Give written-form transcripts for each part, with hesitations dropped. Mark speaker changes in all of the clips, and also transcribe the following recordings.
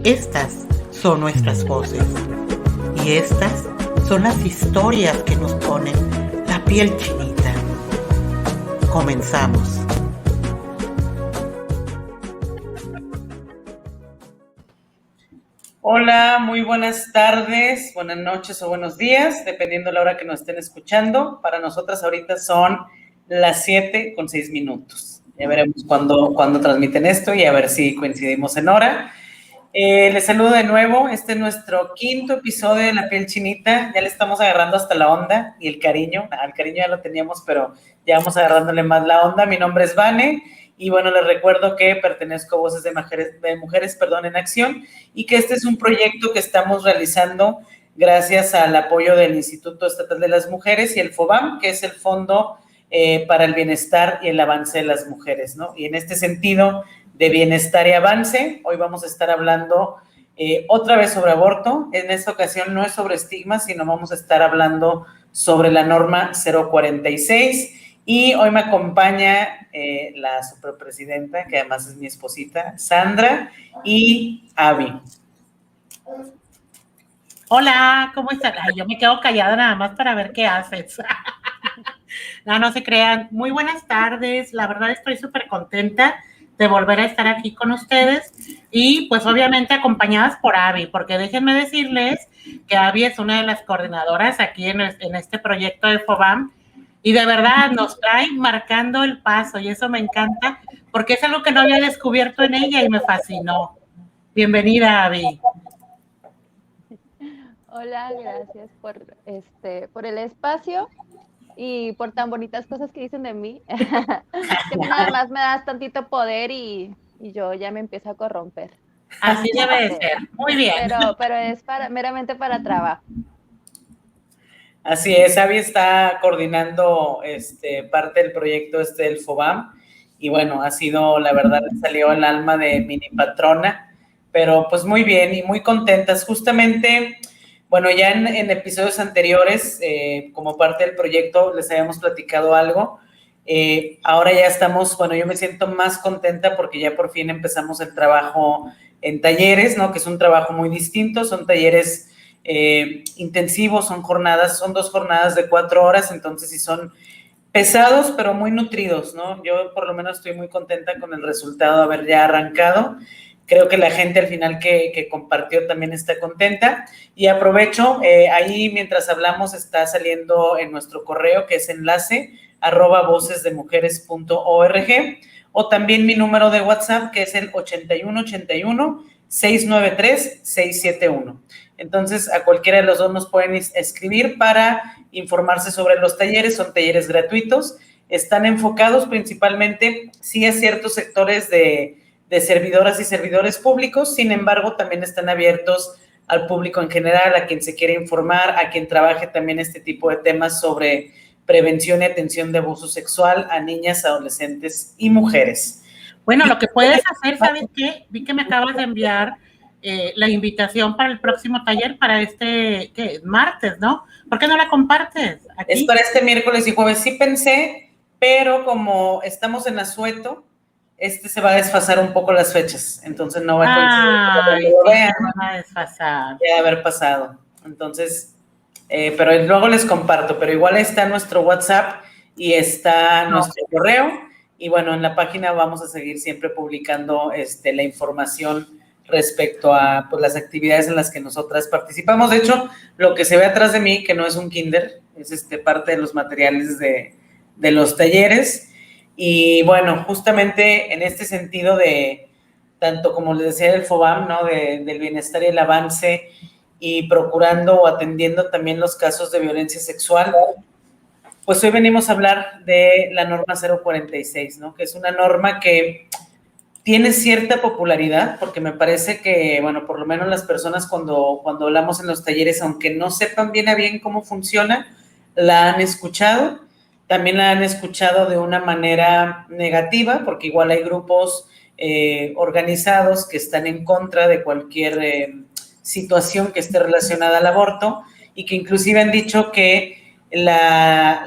Speaker 1: Estas son nuestras voces y estas son las historias que nos ponen la piel chinita. Comenzamos.
Speaker 2: Hola, muy buenas tardes, buenas noches o buenos días, dependiendo de la hora que nos estén escuchando. Para nosotras ahorita son las 7:06. Ya veremos cuándo transmiten esto y a ver si coincidimos en hora. Les saludo de nuevo. Este es nuestro 5.º episodio de La Piel Chinita. Ya le estamos agarrando hasta la onda y el cariño. El cariño ya lo teníamos, pero ya vamos agarrándole más la onda. Mi nombre es Vane. Y bueno, les recuerdo que pertenezco a Voces de Mujeres en Acción y que este es un proyecto que estamos realizando gracias al apoyo del Instituto Estatal de las Mujeres y el FOBAM, que es el Fondo para el Bienestar y el Avance de las Mujeres, ¿no? Y en este sentido de bienestar y avance, hoy vamos a estar hablando otra vez sobre aborto. En esta ocasión no es sobre estigmas, sino vamos a estar hablando sobre la norma 046. Y hoy me acompaña la superpresidenta, que además es mi esposita, Sandra, y Abby.
Speaker 1: Hola, ¿cómo están? Ay, yo me quedo callada nada más para ver qué haces. No se crean. Muy buenas tardes. La verdad estoy súper contenta de volver a estar aquí con ustedes y pues obviamente acompañadas por Abby, porque déjenme decirles que Abby es una de las coordinadoras aquí en este proyecto de FOBAM. Y de verdad nos trae marcando el paso y eso me encanta porque es algo que no había descubierto en ella y me fascinó. Bienvenida, Abby.
Speaker 3: Hola, gracias por el espacio y por tan bonitas cosas que dicen de mí. Que nada más me das tantito poder y yo ya me empiezo a corromper.
Speaker 1: Así debe de ser. Muy bien.
Speaker 3: Pero es meramente para trabajo.
Speaker 2: Así es, Abby está coordinando parte del proyecto del FOBAM y bueno, ha sido, la verdad, salió el alma de mini patrona, pero pues muy bien y muy contentas. Justamente, bueno, ya en episodios anteriores, como parte del proyecto, les habíamos platicado algo. Ahora ya estamos, bueno, yo me siento más contenta porque ya por fin empezamos el trabajo en talleres, ¿no? Que es un trabajo muy distinto, son talleres intensivos, son 2 jornadas de 4 horas, entonces sí son pesados, pero muy nutridos, ¿no? Yo por lo menos estoy muy contenta con el resultado de haber ya arrancado. Creo que la gente al final que compartió también está contenta. Y aprovecho, ahí mientras hablamos está saliendo en nuestro correo, que es enlace@vocesdemujeres.org, o también mi número de WhatsApp, que es el 8181-693-671. Entonces, a cualquiera de los dos nos pueden escribir para informarse sobre los talleres. Son talleres gratuitos. Están enfocados principalmente, sí, a ciertos sectores de servidoras y servidores públicos. Sin embargo, también están abiertos al público en general, a quien se quiera informar, a quien trabaje también este tipo de temas sobre prevención y atención de abuso sexual a niñas, adolescentes y mujeres.
Speaker 1: Bueno, lo que puedes hacer, ¿sabes qué? Vi que me acabas de enviar la invitación para el próximo taller para martes, ¿no? ¿Por qué no la compartes?
Speaker 2: Aquí. Es para este miércoles y jueves. Sí pensé, pero como estamos en asueto, se va a desfasar un poco las fechas, entonces no va a coincidir.
Speaker 1: Lo vean, va a desfasar.
Speaker 2: Ya haber pasado. Entonces, pero luego les comparto, pero igual está nuestro WhatsApp y está nuestro correo. Y bueno, en la página vamos a seguir siempre publicando la información respecto a pues, las actividades en las que nosotras participamos. De hecho, lo que se ve atrás de mí, que no es un kinder, es parte de los materiales de los talleres. Y bueno, justamente en este sentido de, tanto como les decía del FOBAM, ¿no? Del bienestar y el avance, y procurando o atendiendo también los casos de violencia sexual, pues hoy venimos a hablar de la norma 046, ¿no? Que es una norma que tiene cierta popularidad, porque me parece que, bueno, por lo menos las personas cuando hablamos en los talleres, aunque no sepan bien a bien cómo funciona, la han escuchado. También la han escuchado de una manera negativa, porque igual hay grupos organizados que están en contra de cualquier situación que esté relacionada al aborto y que inclusive han dicho que la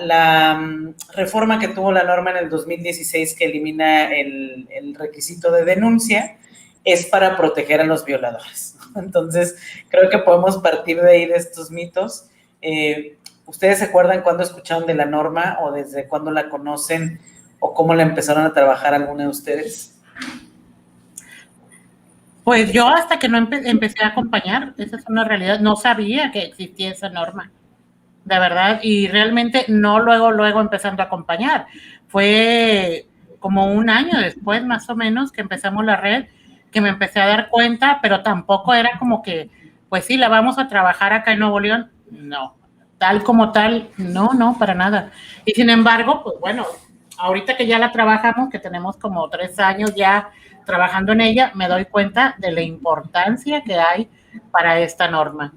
Speaker 2: reforma que tuvo la norma en el 2016 que elimina el requisito de denuncia es para proteger a los violadores. Entonces, creo que podemos partir de ahí, de estos mitos. ¿Ustedes se acuerdan cuándo escucharon de la norma o desde cuándo la conocen o cómo la empezaron a trabajar alguna de ustedes?
Speaker 1: Pues yo hasta que no empecé a acompañar, esa es una realidad, no sabía que existía esa norma, de verdad, y realmente no luego empezando a acompañar. Fue como un año después, más o menos, que empezamos la red, que me empecé a dar cuenta, pero tampoco era como que, pues sí, la vamos a trabajar acá en Nuevo León. No, tal como tal, no, para nada. Y sin embargo, pues bueno, ahorita que ya la trabajamos, que tenemos como 3 años ya trabajando en ella, me doy cuenta de la importancia que hay para esta norma.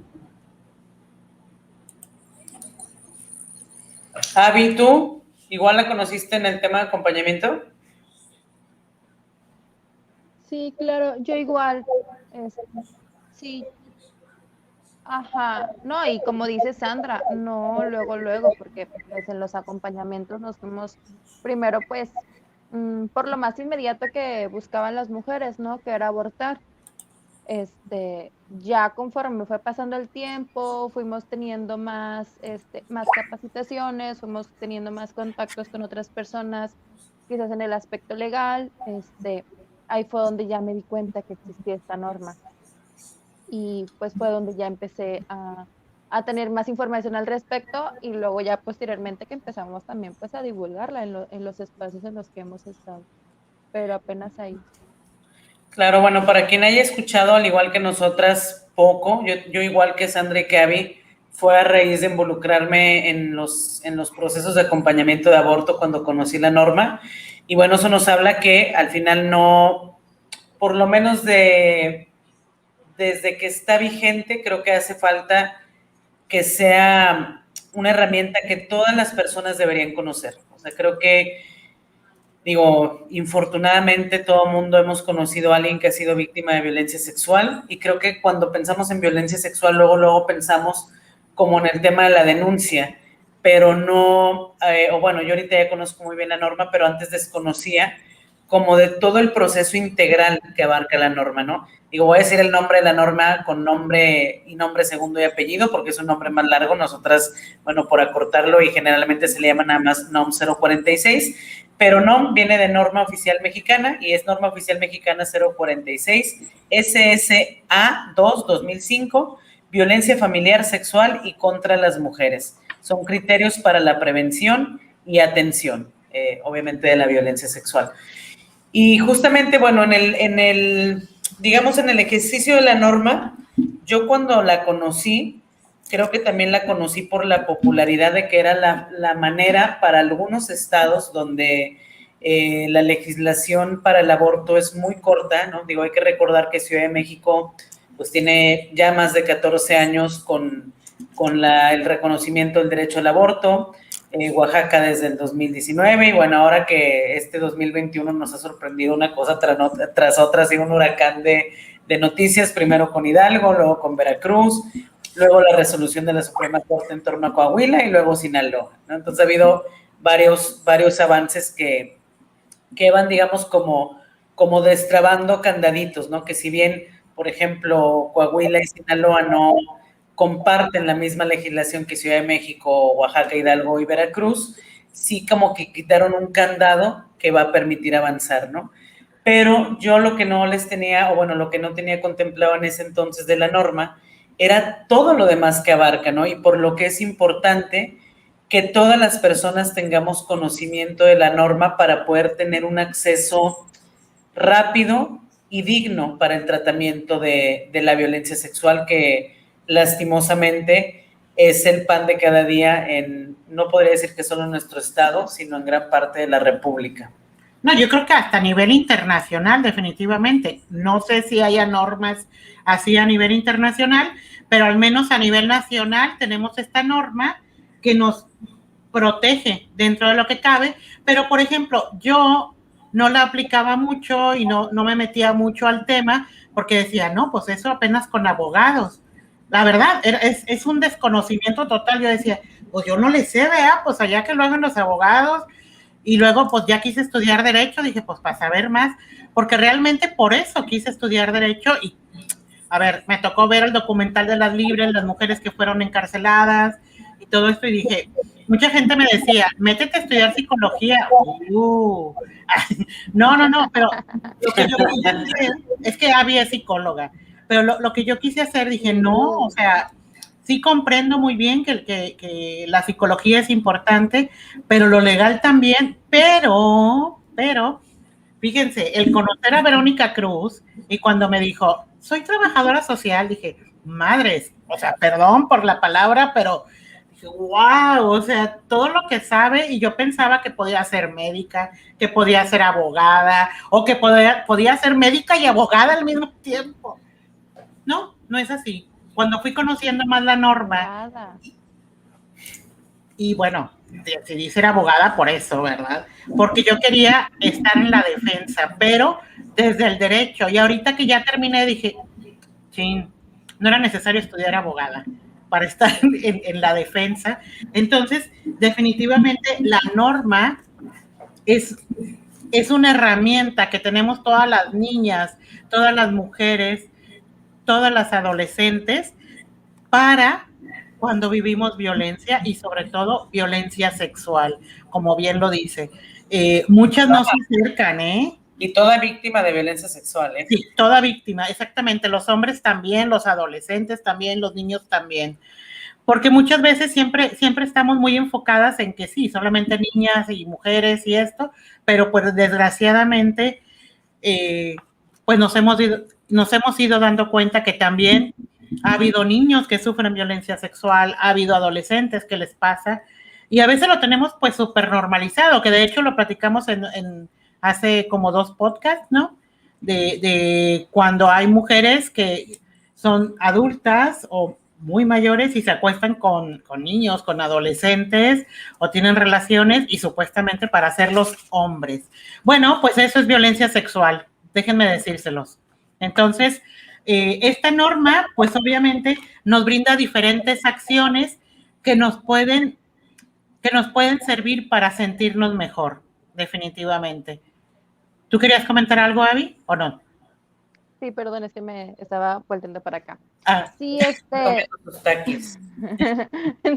Speaker 2: Abby, ¿tú igual la conociste en el tema de acompañamiento?
Speaker 3: Sí, claro, yo igual. Sí, ajá. No, y como dice Sandra, no luego, porque pues en los acompañamientos nos fuimos primero, pues, por lo más inmediato que buscaban las mujeres, ¿no? Que era abortar. Ya conforme fue pasando el tiempo, fuimos teniendo más capacitaciones, fuimos teniendo más contactos con otras personas, quizás en el aspecto legal, ahí fue donde ya me di cuenta que existía esta norma. Y pues fue donde ya empecé a tener más información al respecto y luego ya posteriormente que empezamos también pues a divulgarla en los espacios en los que hemos estado, pero apenas ahí.
Speaker 2: Claro, bueno, para quien haya escuchado, al igual que nosotras, poco, yo igual que Sandra y que Abby, fue a raíz de involucrarme en los procesos de acompañamiento de aborto cuando conocí la norma. Y bueno, eso nos habla que al final no, por lo menos desde que está vigente, creo que hace falta que sea una herramienta que todas las personas deberían conocer. O sea, creo que infortunadamente todo el mundo hemos conocido a alguien que ha sido víctima de violencia sexual y creo que cuando pensamos en violencia sexual, luego pensamos como en el tema de la denuncia, pero no, o bueno, yo ahorita ya conozco muy bien la norma, pero antes desconocía como de todo el proceso integral que abarca la norma, ¿no? Voy a decir el nombre de la norma con nombre y nombre segundo y apellido, porque es un nombre más largo. Nosotras, bueno, por acortarlo, y generalmente se le llama nada más NOM 046, pero NOM viene de Norma Oficial Mexicana y es Norma Oficial Mexicana 046, SSA 2-2005, violencia familiar, sexual y contra las mujeres. Son criterios para la prevención y atención, obviamente, de la violencia sexual. Y justamente, bueno, digamos, en el ejercicio de la norma, yo cuando la conocí, creo que también la conocí por la popularidad de que era la manera para algunos estados donde la legislación para el aborto es muy corta, ¿no? Hay que recordar que Ciudad de México pues tiene ya más de 14 años con el reconocimiento del derecho al aborto, Oaxaca desde el 2019, y bueno, ahora que este 2021 nos ha sorprendido una cosa tras otra, ha sido un huracán de noticias, primero con Hidalgo, luego con Veracruz, luego la resolución de la Suprema Corte en torno a Coahuila y luego Sinaloa, ¿no? Entonces ha habido varios avances que van, digamos, como destrabando candaditos, ¿no? Que si bien, por ejemplo, Coahuila y Sinaloa no comparten la misma legislación que Ciudad de México, Oaxaca, Hidalgo y Veracruz, sí como que quitaron un candado que va a permitir avanzar, ¿no? Pero yo lo que no les tenía, o bueno, lo que no tenía contemplado en ese entonces de la norma, era todo lo demás que abarca, ¿no? Y por lo que es importante que todas las personas tengamos conocimiento de la norma para poder tener un acceso rápido y digno para el tratamiento de la violencia sexual, que lastimosamente es el pan de cada día no podría decir que solo en nuestro estado, sino en gran parte de la República.
Speaker 1: No, yo creo que hasta a nivel internacional, definitivamente. No sé si haya normas así a nivel internacional, pero al menos a nivel nacional tenemos esta norma que nos protege dentro de lo que cabe, pero por ejemplo, yo no la aplicaba mucho y no me metía mucho al tema porque decía, no, pues eso apenas con abogados. La verdad, es un desconocimiento total. Yo decía, pues yo no le sé, vea, pues allá que lo hagan los abogados. Y luego, pues ya quise estudiar Derecho, dije, pues para saber más, porque realmente por eso quise estudiar Derecho. Y, a ver, me tocó ver el documental de las Libres, las mujeres que fueron encarceladas y todo esto, y dije, mucha gente me decía, métete a estudiar psicología. No, pero lo que yo quise hacer, es que Abby es psicóloga, pero lo que yo quise hacer, dije, no, o sea, sí comprendo muy bien que la psicología es importante, pero lo legal también, pero, fíjense, el conocer a Verónica Cruz y cuando me dijo, soy trabajadora social, dije, madres, o sea, perdón por la palabra, pero dije, wow, o sea, todo lo que sabe, y yo pensaba que podía ser médica, que podía ser abogada, o que podía ser médica y abogada al mismo tiempo. No, no es así. Cuando fui conociendo más la norma, y bueno, decidí ser abogada por eso, ¿verdad? Porque yo quería estar en la defensa, pero desde el derecho. Y ahorita que ya terminé, dije, chin, no era necesario estudiar abogada para estar en la defensa. Entonces, definitivamente la norma es una herramienta que tenemos todas las niñas, todas las mujeres, todas las adolescentes para cuando vivimos violencia y sobre todo violencia sexual, como bien lo dice. Muchas no se acercan, ¿eh?
Speaker 2: Y toda víctima de violencia sexual, ¿eh?
Speaker 1: Sí, toda víctima, exactamente. Los hombres también, los adolescentes también, los niños también. Porque muchas veces siempre estamos muy enfocadas en que sí, solamente niñas y mujeres y esto, pero pues desgraciadamente pues nos hemos ido dando cuenta que también ha habido niños que sufren violencia sexual, ha habido adolescentes que les pasa, y a veces lo tenemos pues súper normalizado, que de hecho lo platicamos en hace como 2 podcasts, ¿no? De cuando hay mujeres que son adultas o muy mayores y se acuestan con niños, con adolescentes, o tienen relaciones y supuestamente para hacerlos hombres. Bueno, pues eso es violencia sexual, déjenme decírselos. Entonces, esta norma, pues obviamente nos brinda diferentes acciones que nos pueden servir para sentirnos mejor, definitivamente. ¿Tú querías comentar algo, Abby, o no?
Speaker 3: Sí, perdón, es que me estaba volteando para acá.
Speaker 1: Ah.
Speaker 3: Sí,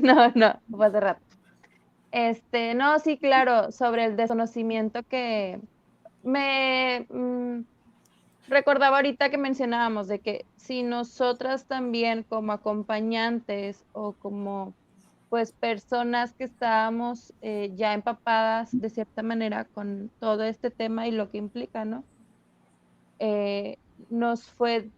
Speaker 3: no, fue hace rato. No, sí, claro, sobre el desconocimiento que me recordaba ahorita que mencionábamos de que si nosotras también como acompañantes o como pues personas que estábamos ya empapadas de cierta manera con todo este tema y lo que implica, ¿no? Nos fue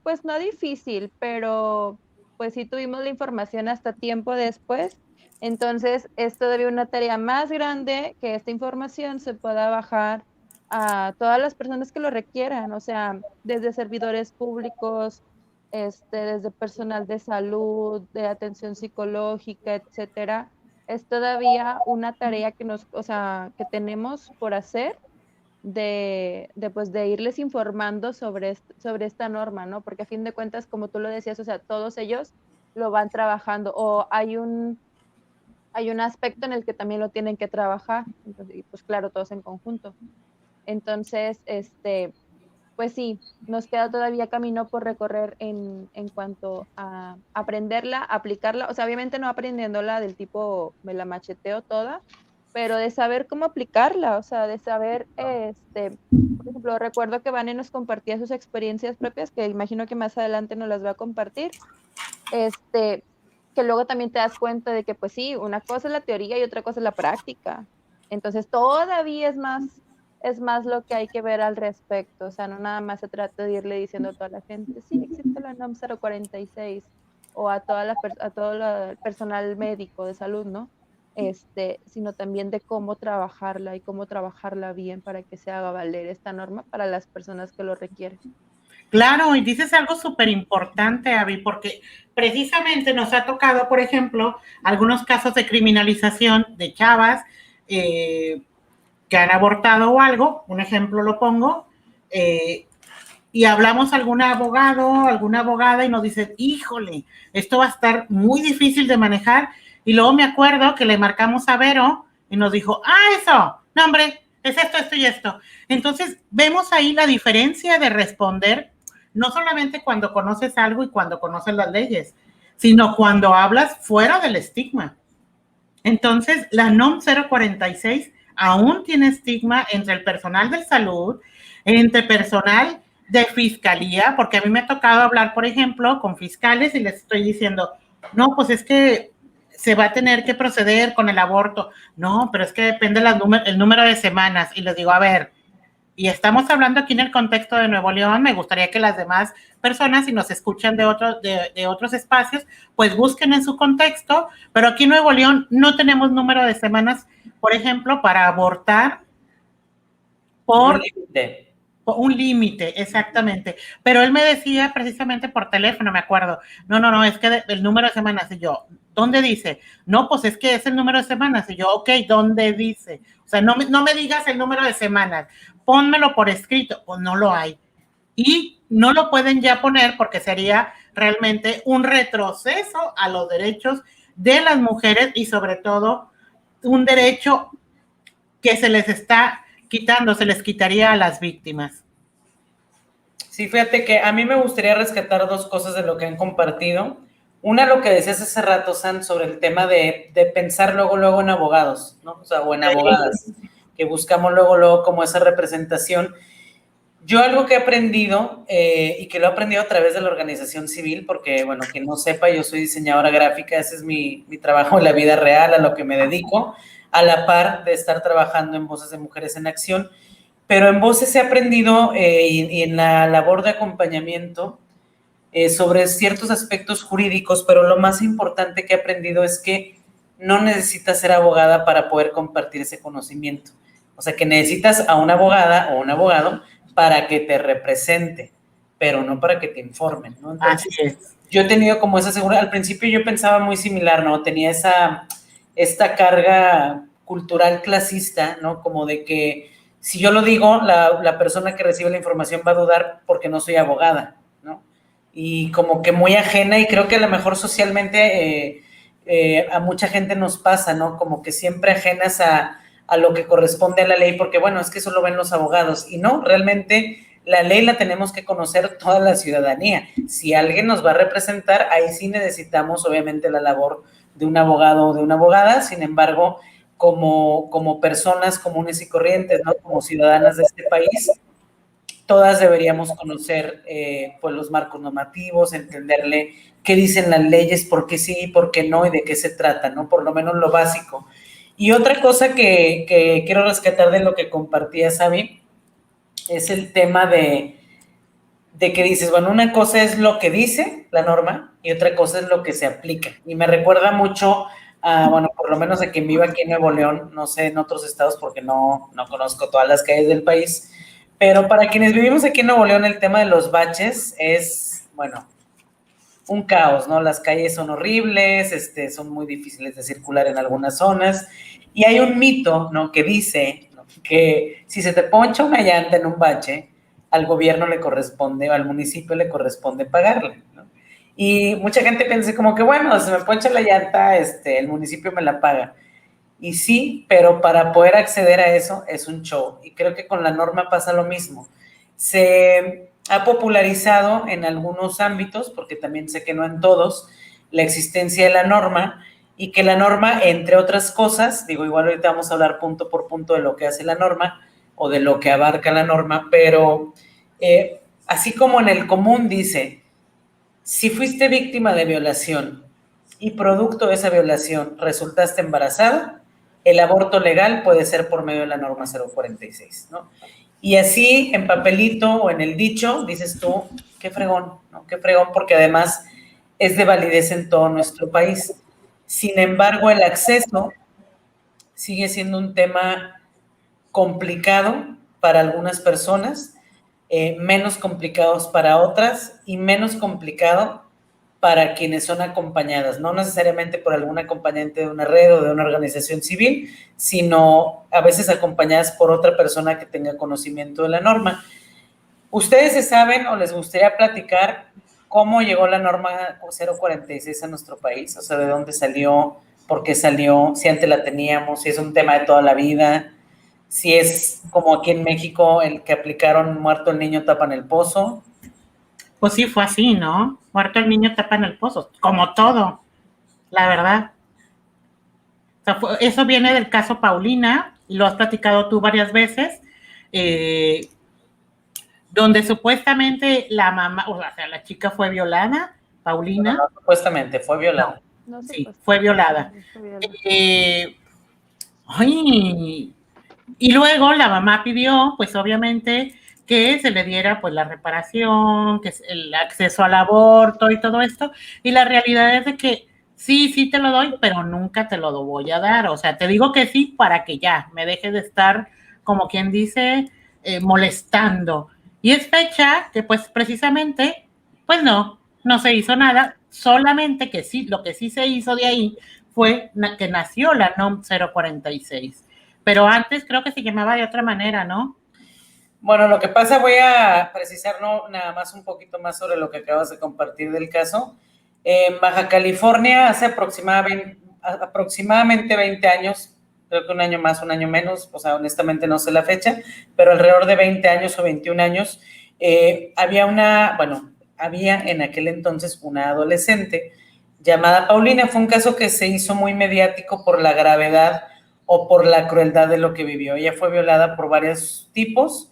Speaker 3: pues no difícil, pero pues sí tuvimos la información hasta tiempo después. Entonces es todavía una tarea más grande que esta información se pueda bajar a todas las personas que lo requieran, o sea, desde servidores públicos, desde personal de salud, de atención psicológica, etcétera. Es todavía una tarea que que tenemos por hacer de irles informando sobre esta norma, ¿no? Porque a fin de cuentas, como tú lo decías, o sea, todos ellos lo van trabajando o hay un aspecto en el que también lo tienen que trabajar, entonces, y pues claro, todos en conjunto. Entonces, pues sí, nos queda todavía camino por recorrer en cuanto a aprenderla, aplicarla, o sea, obviamente no aprendiéndola del tipo me la macheteo toda, pero de saber cómo aplicarla, o sea, de saber, por ejemplo, recuerdo que Vane nos compartía sus experiencias propias, que imagino que más adelante nos las va a compartir, que luego también te das cuenta de que, pues sí, una cosa es la teoría y otra cosa es la práctica. Entonces, todavía es más lo que hay que ver al respecto, o sea, no nada más se trata de irle diciendo a toda la gente, sí, existe la NOM 046, o a todo el personal médico de salud, ¿no? Sino también de cómo trabajarla y cómo trabajarla bien para que se haga valer esta norma para las personas que lo requieren.
Speaker 1: Claro, y dices algo súper importante, Abby, porque precisamente nos ha tocado, por ejemplo, algunos casos de criminalización de chavas que han abortado o algo, un ejemplo lo pongo, y hablamos a algún abogado, alguna abogada y nos dicen, híjole, esto va a estar muy difícil de manejar, y luego me acuerdo que le marcamos a Vero y nos dijo, eso, no hombre, es esto, esto y esto. Entonces, vemos ahí la diferencia de responder, no solamente cuando conoces algo y cuando conoces las leyes, sino cuando hablas fuera del estigma. Entonces, la NOM 046 aún tiene estigma entre el personal de salud, entre personal de fiscalía, porque a mí me ha tocado hablar, por ejemplo, con fiscales y les estoy diciendo, no, pues es que se va a tener que proceder con el aborto. No, pero es que depende el número de semanas. Y les digo, a ver, y estamos hablando aquí en el contexto de Nuevo León, me gustaría que las demás personas, si nos escuchan de otros espacios, pues busquen en su contexto, pero aquí en Nuevo León no tenemos número de semanas, por ejemplo, para abortar por un límite, exactamente. Pero él me decía precisamente por teléfono, me acuerdo, no, es que el número de semanas, y yo, ¿dónde dice? No, pues es que es el número de semanas, y yo, ok, ¿dónde dice? O sea, no me digas el número de semanas, pónmelo por escrito, pues no lo hay. Y no lo pueden ya poner porque sería realmente un retroceso a los derechos de las mujeres y sobre todo un derecho que se les está quitando, se les quitaría a las víctimas.
Speaker 2: Sí, fíjate que a mí me gustaría rescatar dos cosas de lo que han compartido. Una, lo que decías hace rato, San, sobre el tema de pensar luego en abogados, ¿no? O sea, o en abogadas, que buscamos luego como esa representación. Yo algo que he aprendido, y que lo he aprendido a través de la organización civil, porque, bueno, quien no sepa, yo soy diseñadora gráfica, ese es mi trabajo en la vida real, a lo que me dedico, a la par de estar trabajando en Voces de Mujeres en Acción. Pero en Voces he aprendido, y en la labor de acompañamiento, sobre ciertos aspectos jurídicos, pero lo más importante que he aprendido es que no necesitas ser abogada para poder compartir ese conocimiento. O sea, que necesitas a una abogada o un abogado para que te represente, pero no para que te informen, ¿no? Entonces,
Speaker 1: así es.
Speaker 2: Yo he tenido como esa seguridad. Al principio yo pensaba muy similar, ¿no? Tenía esta carga cultural clasista, ¿no? Como de que si yo lo digo, la persona que recibe la información va a dudar porque no soy abogada, ¿no? Y como que muy ajena, y creo que a lo mejor socialmente a mucha gente nos pasa, ¿no? Como que siempre ajenas a lo que corresponde a la ley, porque bueno, es que eso lo ven los abogados, y no, realmente la ley la tenemos que conocer toda la ciudadanía. Si alguien nos va a representar, ahí sí necesitamos obviamente la labor de un abogado o de una abogada. Sin embargo, como personas comunes y corrientes, ¿no? Como ciudadanas de este país, todas deberíamos conocer pues los marcos normativos, entenderle qué dicen las leyes, por qué sí, por qué no y de qué se trata, ¿no? Por lo menos lo básico. Y otra cosa que quiero rescatar de lo que compartía Sabi es el tema de que dices, bueno, una cosa es lo que dice la norma y otra cosa es lo que se aplica. Y me recuerda mucho a, bueno, por lo menos a quien vive aquí en Nuevo León, no sé en otros estados porque no conozco todas las calles del país, pero para quienes vivimos aquí en Nuevo León, el tema de los baches es, bueno, un caos, ¿no? Las calles son horribles, son muy difíciles de circular en algunas zonas, y hay un mito, ¿no? Que dice, ¿no? Que si se te poncha una llanta en un bache, al gobierno le corresponde, o al municipio le corresponde pagarla, ¿no? Y mucha gente piensa como que, bueno, si me poncha la llanta, el municipio me la paga. Y sí, pero para poder acceder a eso es un show. Y creo que con la norma pasa lo mismo. Se ha popularizado en algunos ámbitos, porque también sé que no en todos, la existencia de la norma, y que la norma, entre otras cosas, digo, igual ahorita vamos a hablar punto por punto de lo que hace la norma o de lo que abarca la norma, pero así como en el común dice, si fuiste víctima de violación y producto de esa violación resultaste embarazada, el aborto legal puede ser por medio de la norma 046, ¿no? Y así, en papelito o en el dicho, dices tú, qué fregón, ¿no? Qué fregón, porque además es de validez en todo nuestro país. Sin embargo, el acceso sigue siendo un tema complicado para algunas personas, menos complicados para otras y menos complicado para quienes son acompañadas, no necesariamente por algún acompañante de una red o de una organización civil, sino a veces acompañadas por otra persona que tenga conocimiento de la norma. ¿Ustedes se saben o les gustaría platicar cómo llegó la norma 046 a nuestro país? O sea, ¿de dónde salió? por qué salió, si antes la teníamos, si es un tema de toda la vida, si es como aquí en México el que aplicaron muerto el niño tapa en el pozo.
Speaker 1: Pues sí, fue así, ¿no? Muerto el niño tapa en el pozo, como todo, la verdad. O sea, eso viene del caso Paulina, y lo has platicado tú varias veces, donde supuestamente la mamá, o sea, la chica fue violada, Paulina.
Speaker 2: No, supuestamente, fue violada.
Speaker 3: No,
Speaker 1: sí, fue violada. Ay, y luego la mamá pidió, pues obviamente, que se le diera pues la reparación, que el acceso al aborto y todo esto, y la realidad es de que sí te lo doy, pero nunca te lo voy a dar, o sea, te digo que sí para que ya me deje de estar, como quien dice, molestando. Y es fecha que pues precisamente, pues no se hizo nada, solamente que sí, lo que sí se hizo de ahí fue que nació la NOM 046. Pero antes creo que se llamaba de otra manera, ¿no?
Speaker 2: Bueno, lo que pasa, voy a precisar nada más un poquito más sobre lo que acabas de compartir del caso. En Baja California, hace aproximadamente 20 años, creo que un año más, un año menos, o sea, honestamente no sé la fecha, pero alrededor de 20 años o 21 años, había en aquel entonces una adolescente llamada Paulina. Fue un caso que se hizo muy mediático por la gravedad o por la crueldad de lo que vivió. Ella fue violada por varios tipos.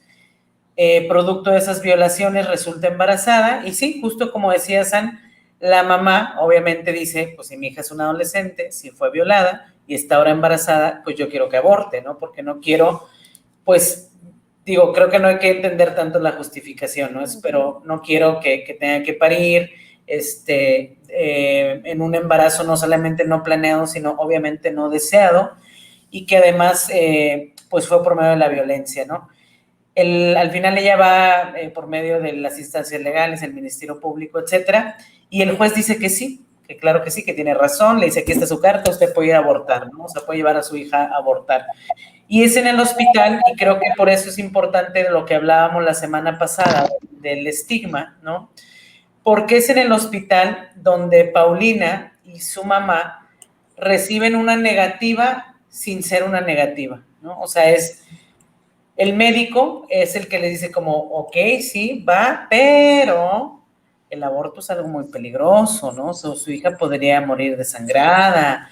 Speaker 2: Producto de esas violaciones resulta embarazada y sí, justo como decía San, la mamá obviamente dice, pues si mi hija es una adolescente, si fue violada y está ahora embarazada, pues yo quiero que aborte, ¿no? Porque no quiero, pues digo, creo que no hay que entender tanto la justificación, ¿no? Pero no quiero que tenga que parir en un embarazo no solamente no planeado, sino obviamente no deseado, y que además pues fue por medio de la violencia, ¿no? Al final ella va por medio de las instancias legales, el Ministerio Público, etcétera, y el juez dice que sí, que claro que sí, que tiene razón, le dice, aquí está su carta, usted puede ir a abortar, ¿no? O sea, puede llevar a su hija a abortar. Y es en el hospital, y creo que por eso es importante lo que hablábamos la semana pasada del estigma, ¿no? Porque es en el hospital donde Paulina y su mamá reciben una negativa sin ser una negativa, ¿no? O sea, el médico es el que le dice como, ok, sí, va, pero el aborto es algo muy peligroso, ¿no? Su hija podría morir desangrada,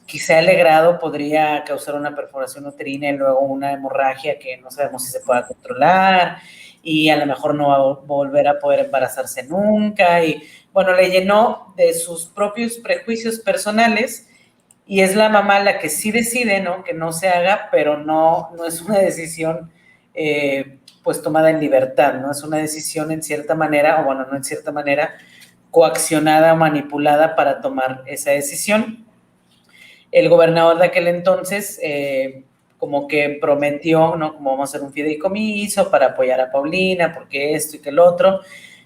Speaker 2: quizá el grado podría causar una perforación uterina y luego una hemorragia que no sabemos si se pueda controlar, y a lo mejor no va a volver a poder embarazarse nunca, y bueno, le llenó de sus propios prejuicios personales. Y es la mamá la que sí decide, ¿no? Que no se haga, pero no es una decisión pues tomada en libertad, ¿no? Es una decisión en cierta manera, o bueno, no en cierta manera, coaccionada o manipulada para tomar esa decisión. El gobernador de aquel entonces como que prometió, ¿no? Como vamos a hacer un fideicomiso para apoyar a Paulina, porque esto y que el otro.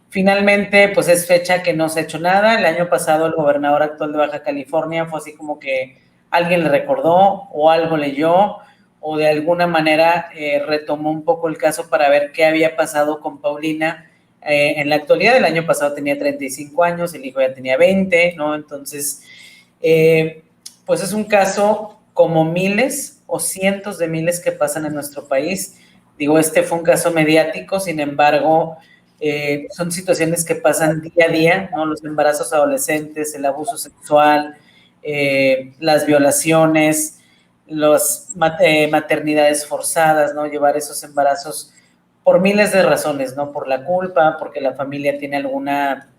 Speaker 2: Finalmente, pues es fecha que no se ha hecho nada. El año pasado el gobernador actual de Baja California fue así como que alguien le recordó o algo leyó o de alguna manera retomó un poco el caso para ver qué había pasado con Paulina. En la actualidad, el año pasado tenía 35 años, el hijo ya tenía 20, ¿no? Entonces, pues es un caso como miles o cientos de miles que pasan en nuestro país. Digo, este fue un caso mediático, sin embargo, son situaciones que pasan día a día, ¿no? Los embarazos adolescentes, el abuso sexual, las violaciones, las maternidades forzadas, ¿no? Llevar esos embarazos por miles de razones, ¿no? Por la culpa, porque la familia tiene alguna,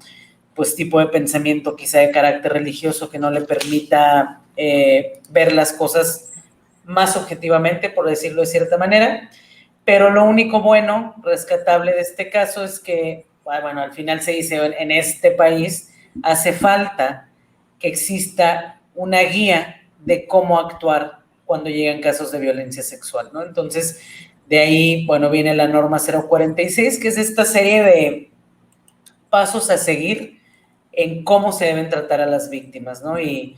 Speaker 2: pues, tipo de pensamiento quizá de carácter religioso que no le permita ver las cosas más objetivamente, por decirlo de cierta manera. Pero lo único bueno, rescatable de este caso es que, bueno, al final se dice, en este país hace falta que exista una guía de cómo actuar cuando llegan casos de violencia sexual, ¿no? Entonces, de ahí, bueno, viene la norma 046, que es esta serie de pasos a seguir en cómo se deben tratar a las víctimas, ¿no? Y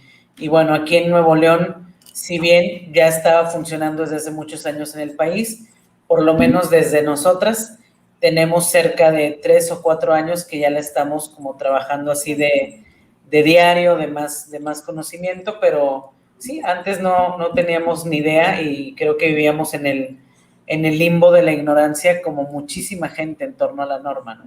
Speaker 2: bueno, aquí en Nuevo León, si bien ya estaba funcionando desde hace muchos años en el país, por lo menos desde nosotras, tenemos cerca de 3 o 4 años que ya la estamos como trabajando así de de diario, de más conocimiento, pero sí, antes no teníamos ni idea y creo que vivíamos en el limbo de la ignorancia como muchísima gente en torno a la norma, ¿no?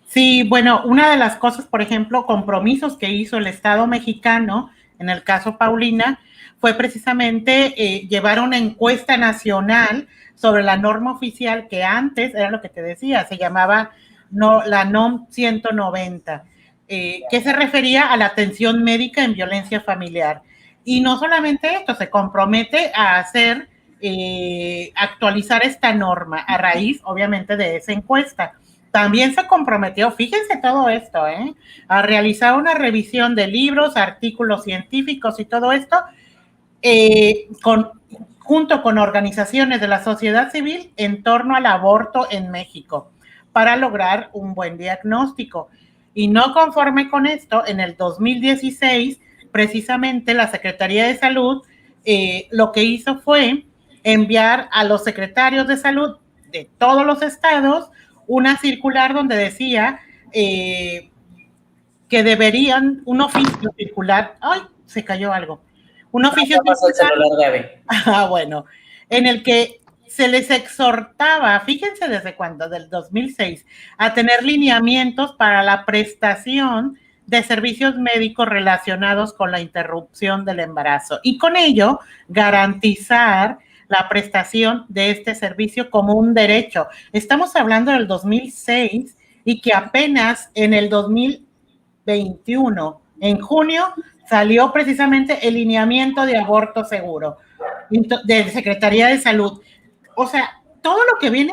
Speaker 1: Sí, bueno, una de las cosas, por ejemplo, compromisos que hizo el Estado mexicano, en el caso Paulina, fue precisamente llevar una encuesta nacional sobre la norma oficial que antes, era lo que te decía, se llamaba la NOM 190, que se refería a la atención médica en violencia familiar. Y no solamente esto, se compromete a hacer, actualizar esta norma a raíz, obviamente, de esa encuesta. También se comprometió, fíjense todo esto, a realizar una revisión de libros, artículos científicos y todo esto, junto con organizaciones de la sociedad civil en torno al aborto en México, para lograr un buen diagnóstico. Y no conforme con esto, en el 2016, precisamente la Secretaría de Salud lo que hizo fue enviar a los secretarios de salud de todos los estados una circular donde decía que deberían un oficio circular. ¡Ay! Se cayó algo. Un oficio circular. Bueno, en el que se les exhortaba, fíjense desde cuándo, del 2006, a tener lineamientos para la prestación de servicios médicos relacionados con la interrupción del embarazo y con ello garantizar la prestación de este servicio como un derecho. Estamos hablando del 2006 y que apenas en el 2021, en junio, salió precisamente el lineamiento de aborto seguro de Secretaría de Salud. O sea, todo lo que viene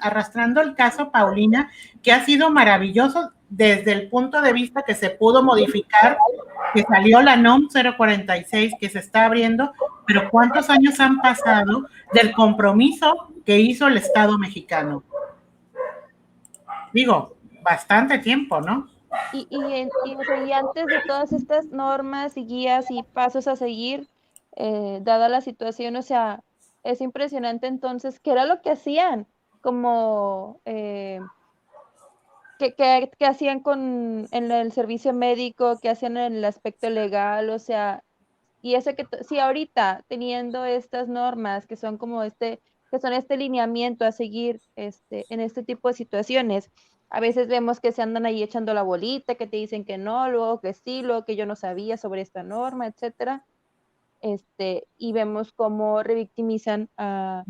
Speaker 1: arrastrando el caso Paulina, que ha sido maravilloso desde el punto de vista que se pudo modificar, que salió la NOM 046, que se está abriendo, pero ¿cuántos años han pasado del compromiso que hizo el Estado mexicano? Digo, bastante tiempo, ¿no?
Speaker 3: Y antes de todas estas normas y guías y pasos a seguir, dada la situación, o sea, es impresionante entonces, ¿qué era lo que hacían? Como, ¿qué hacían en el servicio médico? ¿Qué hacían en el aspecto legal? O sea, y eso sí, ahorita teniendo estas normas que son como que son este lineamiento a seguir en este tipo de situaciones, a veces vemos que se andan ahí echando la bolita, que te dicen que no, luego que sí, luego que yo no sabía sobre esta norma, etcétera. Y vemos cómo revictimizan a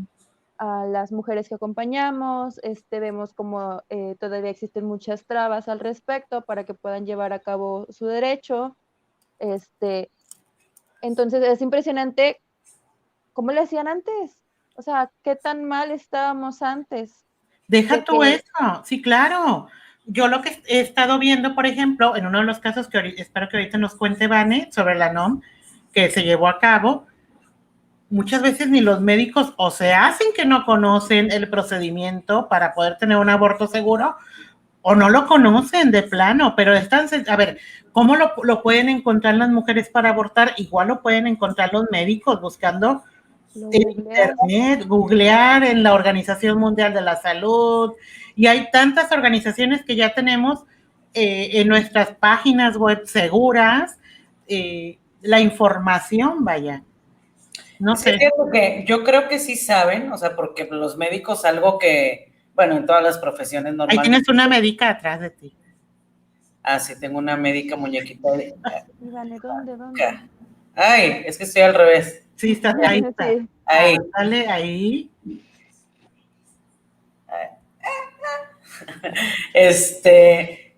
Speaker 3: las mujeres que acompañamos, vemos como todavía existen muchas trabas al respecto para que puedan llevar a cabo su derecho. Entonces es impresionante cómo le hacían antes. O sea, qué tan mal estábamos antes.
Speaker 1: Deja tú eso, sí, claro. Yo lo que he estado viendo, por ejemplo, en uno de los casos que espero que ahorita nos cuente Vane sobre la NOM que se llevó a cabo, muchas veces ni los médicos o se hacen que no conocen el procedimiento para poder tener un aborto seguro o no lo conocen de plano, pero están, a ver, ¿cómo lo pueden encontrar las mujeres para abortar? Igual lo pueden encontrar los médicos buscando en internet, googlear en la Organización Mundial de la Salud, y hay tantas organizaciones que ya tenemos en nuestras páginas web seguras, la información, vaya. No sé.
Speaker 2: Que yo creo que sí saben, o sea, porque los médicos algo que, bueno, en todas las profesiones normales.
Speaker 1: Ahí tienes una médica atrás de ti.
Speaker 2: Ah, sí, tengo una médica muñequita.
Speaker 3: ¿Dónde?
Speaker 2: Ay, es que estoy al revés.
Speaker 1: Sí, está ahí. Está.
Speaker 2: Sí. Ahí.
Speaker 1: Dale, ahí.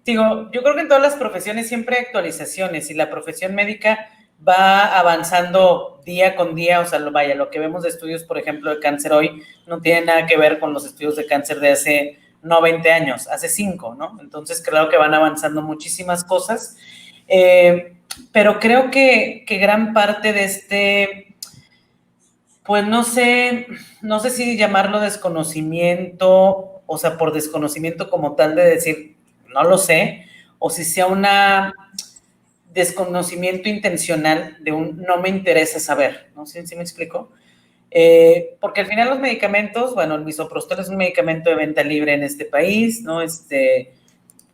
Speaker 2: Digo, yo creo que en todas las profesiones siempre hay actualizaciones y la profesión médica va avanzando día con día, o sea, lo que vemos de estudios, por ejemplo, de cáncer hoy, no tiene nada que ver con los estudios de cáncer de hace no 20 años, hace 5, ¿no? Entonces, claro que van avanzando muchísimas cosas, pero creo que gran parte de pues no sé si llamarlo desconocimiento, o sea, por desconocimiento como tal de decir, no lo sé, o si sea una desconocimiento intencional de no me interesa saber, ¿no? ¿Sí me explico? Porque al final los medicamentos, bueno, el misoprostol es un medicamento de venta libre en este país, ¿no?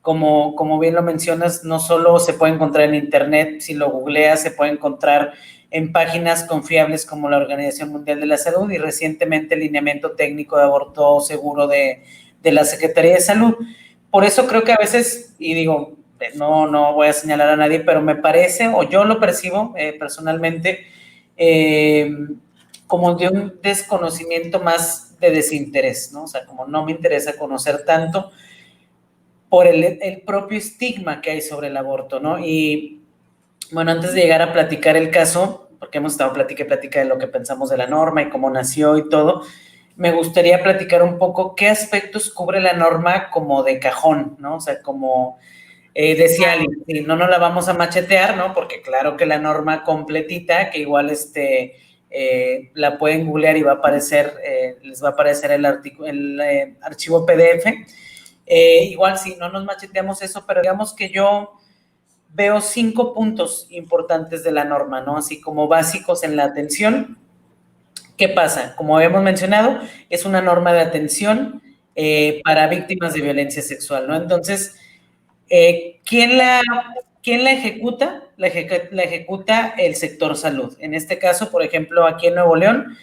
Speaker 2: como bien lo mencionas, no solo se puede encontrar en internet, si lo googleas se puede encontrar en páginas confiables como la Organización Mundial de la Salud y recientemente el lineamiento técnico de aborto seguro de la Secretaría de Salud. Por eso creo que a veces, y digo, no voy a señalar a nadie, pero me parece, o yo lo percibo personalmente, como de un desconocimiento más de desinterés, ¿no? O sea, como no me interesa conocer tanto por el propio estigma que hay sobre el aborto, ¿no? Y bueno, antes de llegar a platicar el caso, porque hemos estado plática de lo que pensamos de la norma y cómo nació y todo, me gustaría platicar un poco qué aspectos cubre la norma como de cajón, ¿no? O sea, como decía alguien, no la vamos a machetear, ¿no? Porque claro que la norma completita, que igual la pueden googlear y va a aparecer, les va a aparecer el archivo PDF. Igual sí, no nos macheteamos eso, pero digamos que yo veo 5 puntos importantes de la norma, ¿no? Así como básicos en la atención. ¿Qué pasa? Como habíamos mencionado, es una norma de atención para víctimas de violencia sexual, ¿no? Entonces, ¿quién la ejecuta? La ejecuta el sector salud. En este caso, por ejemplo, aquí en Nuevo León,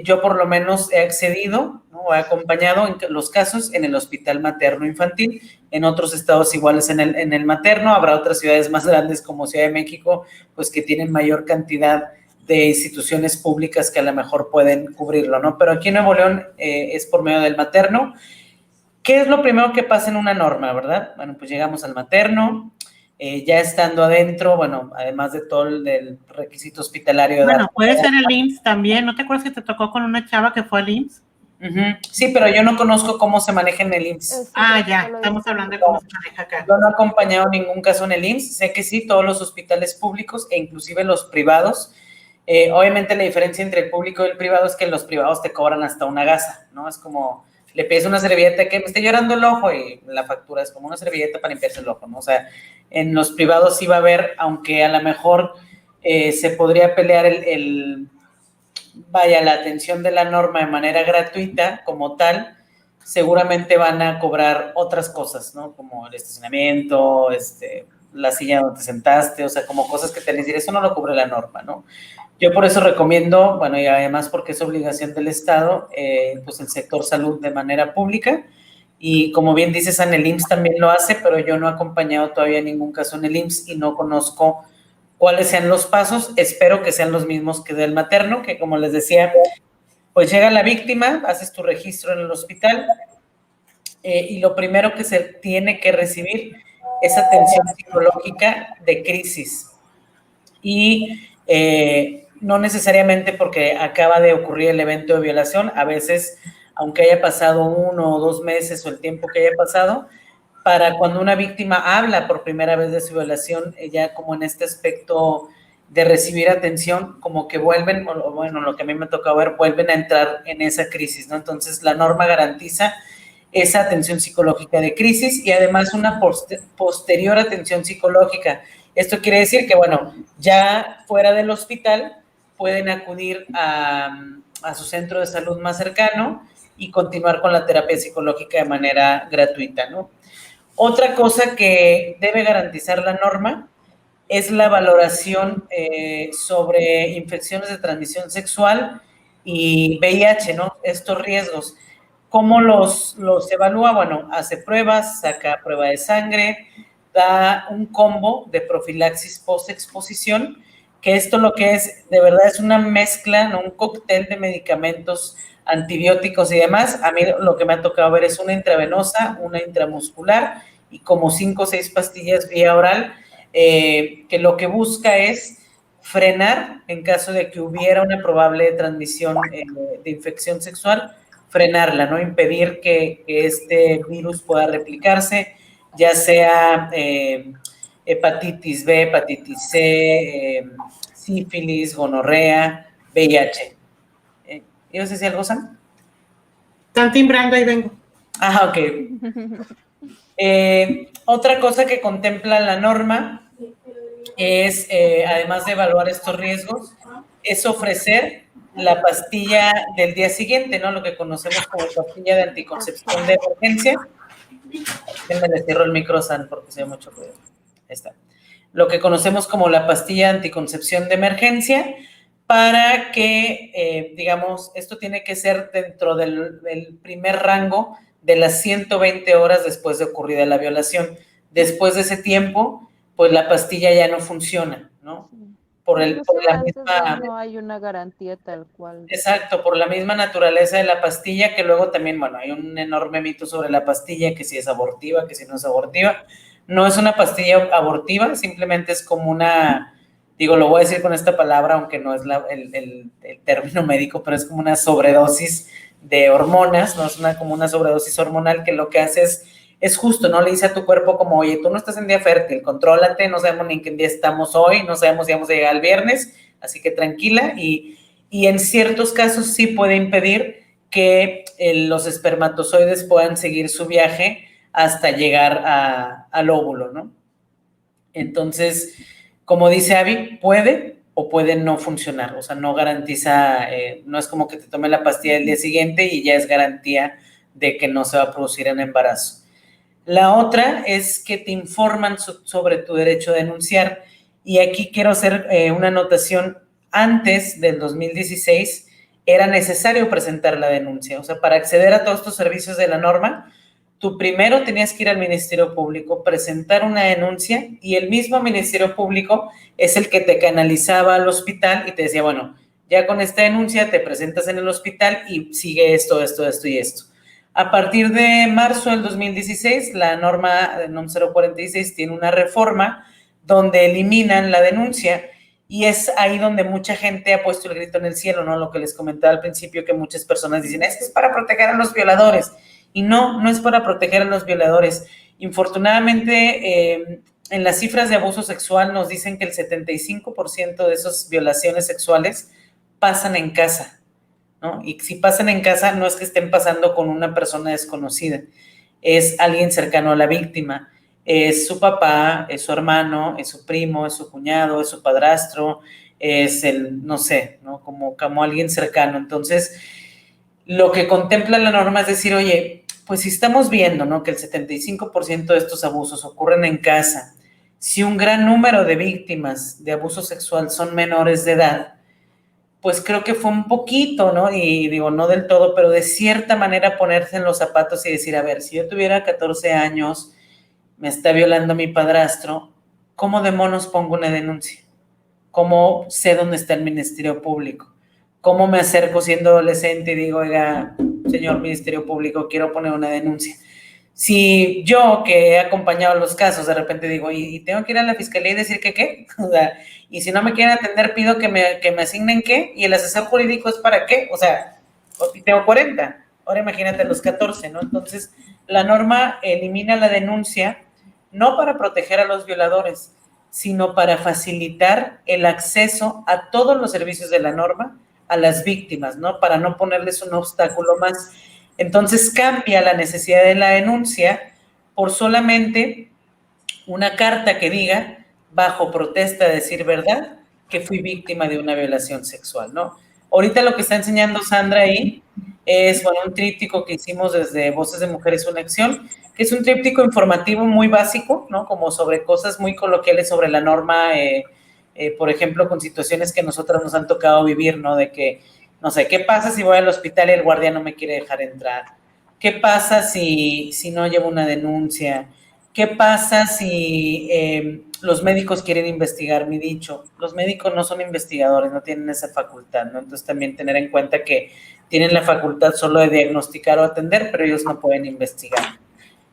Speaker 2: yo por lo menos he accedido, ¿no? He acompañado en los casos en el Hospital Materno Infantil, en otros estados iguales en el materno, habrá otras ciudades más grandes como Ciudad de México, pues que tienen mayor cantidad de instituciones públicas que a lo mejor pueden cubrirlo, ¿no? Pero aquí en Nuevo León es por medio del materno. ¿Qué es lo primero que pasa en una norma, verdad? Bueno, pues llegamos al materno, ya estando adentro, bueno, además de todo el requisito hospitalario.
Speaker 1: Bueno, puede ser el IMSS también. ¿No te acuerdas que te tocó con una chava que fue al IMSS?
Speaker 2: Sí, pero yo no conozco cómo se maneja en el IMSS.
Speaker 1: Ya, estamos hablando de cómo se maneja acá.
Speaker 2: Yo no he acompañado ningún caso en el IMSS. Sé que sí, todos los hospitales públicos e inclusive los privados. Obviamente la diferencia entre el público y el privado es que los privados te cobran hasta una gasa, ¿no? Es como, le pides una servilleta que me esté llorando el ojo y la factura es como una servilleta para limpiarse el ojo, ¿no? O sea, en los privados sí va a haber, aunque a lo mejor se podría pelear la atención de la norma de manera gratuita como tal, seguramente van a cobrar otras cosas, ¿no? Como el estacionamiento, la silla donde te sentaste, o sea, como cosas que te van a decir, eso no lo cubre la norma, ¿no? Yo por eso recomiendo, bueno, y además porque es obligación del Estado, pues el sector salud de manera pública, y como bien dices, en el IMSS también lo hace, pero yo no he acompañado todavía ningún caso en el IMSS y no conozco cuáles sean los pasos. Espero que sean los mismos que del materno, que como les decía, pues llega la víctima, haces tu registro en el hospital, y lo primero que se tiene que recibir es atención psicológica de crisis. Y no necesariamente porque acaba de ocurrir el evento de violación, a veces, aunque haya pasado 1 o 2 meses o el tiempo que haya pasado, para cuando una víctima habla por primera vez de su violación, ya como en este aspecto de recibir atención, como que vuelven, o bueno, lo que a mí me toca ver, vuelven a entrar en esa crisis, ¿no? Entonces, la norma garantiza esa atención psicológica de crisis y además una posterior atención psicológica. Esto quiere decir que, bueno, ya fuera del hospital pueden acudir a su centro de salud más cercano y continuar con la terapia psicológica de manera gratuita, ¿no? Otra cosa que debe garantizar la norma es la valoración sobre infecciones de transmisión sexual y VIH, ¿no? Estos riesgos. ¿Cómo los evalúa? Bueno, hace pruebas, saca prueba de sangre, da un combo de profilaxis post-exposición, que esto lo que es, de verdad, es una mezcla, ¿no? Un cóctel de medicamentos antibióticos y demás. A mí lo que me ha tocado ver es una intravenosa, una intramuscular y como 5 o 6 pastillas vía oral, que lo que busca es frenar, en caso de que hubiera una probable transmisión de infección sexual, frenarla, ¿no? Impedir que este virus pueda replicarse, ya sea hepatitis B, hepatitis C, sífilis, gonorrea, VIH. ¿Ibas a decir algo, Sam?
Speaker 1: Están timbrando, ahí vengo.
Speaker 2: Ok. Otra cosa que contempla la norma es, además de evaluar estos riesgos, es ofrecer la pastilla del día siguiente, ¿no? Lo que conocemos como pastilla de anticoncepción de emergencia. Le cierro el micro, San, porque se ve mucho ruido. Ahí está. Lo que conocemos como la pastilla anticoncepción de emergencia, para que, digamos, esto tiene que ser dentro del primer rango de las 120 horas después de ocurrida la violación. Después de ese tiempo, pues la pastilla ya no funciona, ¿no? Por la misma...
Speaker 3: No hay una garantía tal cual.
Speaker 2: Exacto, por la misma naturaleza de la pastilla, que luego también, bueno, hay un enorme mito sobre la pastilla, que si es abortiva, que si no es abortiva. No es una pastilla abortiva, simplemente es como una, digo, lo voy a decir con esta palabra, aunque no es el término médico, pero es como una sobredosis de hormonas, ¿no? Es como una sobredosis hormonal que lo que hace es justo, ¿no? Le dice a tu cuerpo como, oye, tú no estás en día fértil, contrólate, no sabemos ni en qué día estamos hoy, no sabemos si vamos a llegar al viernes, así que tranquila, y en ciertos casos sí puede impedir que los espermatozoides puedan seguir su viaje hasta llegar al óvulo, ¿no? Entonces, como dice Abby, puede o puede no funcionar, o sea, no garantiza, no es como que te tome la pastilla el día siguiente y ya es garantía de que no se va a producir un embarazo. La otra es que te informan sobre tu derecho a denunciar, y aquí quiero hacer una anotación. Antes del 2016 era necesario presentar la denuncia, o sea, para acceder a todos estos servicios de la norma, tú primero tenías que ir al Ministerio Público, presentar una denuncia, y el mismo Ministerio Público es el que te canalizaba al hospital y te decía, bueno, ya con esta denuncia te presentas en el hospital y sigue esto, esto, esto y esto. A partir de marzo del 2016, la norma NOM 046 tiene una reforma donde eliminan la denuncia, y es ahí donde mucha gente ha puesto el grito en el cielo, ¿no? Lo que les comentaba al principio, que muchas personas dicen, es que es para proteger a los violadores. Y no, no es para proteger a los violadores. Infortunadamente, en las cifras de abuso sexual nos dicen que el 75% de esas violaciones sexuales pasan en casa, ¿no? Y si pasan en casa, no es que estén pasando con una persona desconocida, es alguien cercano a la víctima. Es su papá, es su hermano, es su primo, es su cuñado, es su padrastro, es no sé, ¿no? Como alguien cercano. Entonces, lo que contempla la norma es decir, oye, pues si estamos viendo, ¿no?, que el 75% de estos abusos ocurren en casa, si un gran número de víctimas de abuso sexual son menores de edad, pues creo que fue un poquito, ¿no? Y digo, no del todo, pero de cierta manera ponerse en los zapatos y decir, a ver, si yo tuviera 14 años, me está violando mi padrastro, ¿cómo demonios pongo una denuncia? ¿Cómo sé dónde está el Ministerio Público? ¿Cómo me acerco siendo adolescente y digo, oiga, señor Ministerio Público, quiero poner una denuncia? Si yo, que he acompañado los casos, de repente digo, ¿y tengo que ir a la fiscalía y decir que qué? O sea, y si no me quieren atender, pido que me asignen qué, y el asesor jurídico es para qué, o sea, tengo 40, ahora imagínate los 14, ¿no? Entonces, la norma elimina la denuncia, no para proteger a los violadores, sino para facilitar el acceso a todos los servicios de la norma a las víctimas, ¿no? Para no ponerles un obstáculo más. Entonces cambia la necesidad de la denuncia por solamente una carta que diga, bajo protesta de decir verdad, que fui víctima de una violación sexual, ¿no? Ahorita lo que está enseñando Sandra ahí es, bueno, un tríptico que hicimos desde Voces de Mujeres Una Acción, que es un tríptico informativo muy básico, ¿no? Como sobre cosas muy coloquiales sobre la norma, por ejemplo, con situaciones que nosotras nos han tocado vivir, ¿no? De que, no sé, ¿qué pasa si voy al hospital y el guardia no me quiere dejar entrar? ¿Qué pasa si no llevo una denuncia? ¿Qué pasa si los médicos quieren investigar mi dicho? Los médicos no son investigadores, no tienen esa facultad, ¿no? Entonces también tener en cuenta que tienen la facultad solo de diagnosticar o atender, pero ellos no pueden investigar.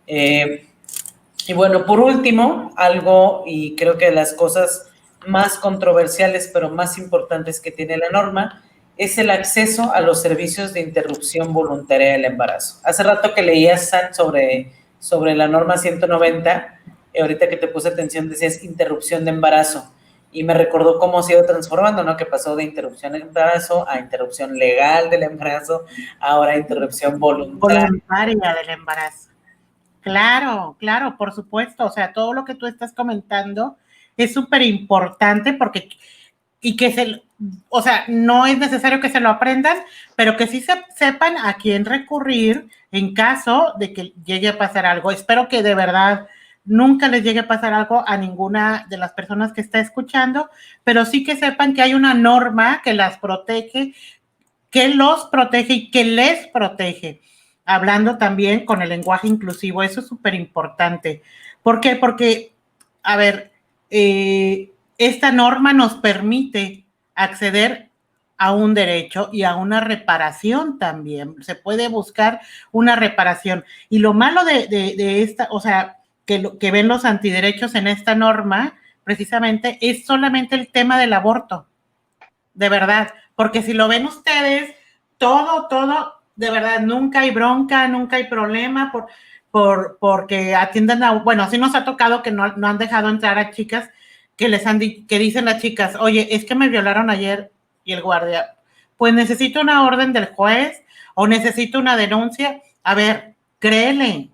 Speaker 2: Y bueno, por último, algo, y creo que de las cosas más controversiales, pero más importantes que tiene la norma, es el acceso a los servicios de interrupción voluntaria del embarazo. Hace rato que leías, San, sobre la norma 190, ahorita que te puse atención decías interrupción de embarazo, y me recordó cómo se ha ido transformando, ¿no? Que pasó de interrupción de embarazo a interrupción legal del embarazo, ahora interrupción voluntaria
Speaker 1: del embarazo. Claro, claro, por supuesto. O sea, todo lo que tú estás comentando es súper importante porque y que o sea, no es necesario que se lo aprendan, pero que sí sepan a quién recurrir en caso de que llegue a pasar algo. Espero que de verdad nunca les llegue a pasar algo a ninguna de las personas que está escuchando, pero sí que sepan que hay una norma que las protege, que los protege y que les protege. Hablando también con el lenguaje inclusivo, eso es súper importante. ¿Por qué? Porque, a ver, esta norma nos permite acceder a un derecho y a una reparación también. Se puede buscar una reparación. Y lo malo de esta, o sea, que ven los antiderechos en esta norma, precisamente, es solamente el tema del aborto. De verdad. Porque si lo ven ustedes, todo, de verdad, nunca hay bronca, nunca hay problema porque atiendan a, bueno, así nos ha tocado que no han dejado entrar a chicas que que dicen las chicas, oye, es que me violaron ayer, y el guardia, pues necesito una orden del juez o necesito una denuncia. A ver, cree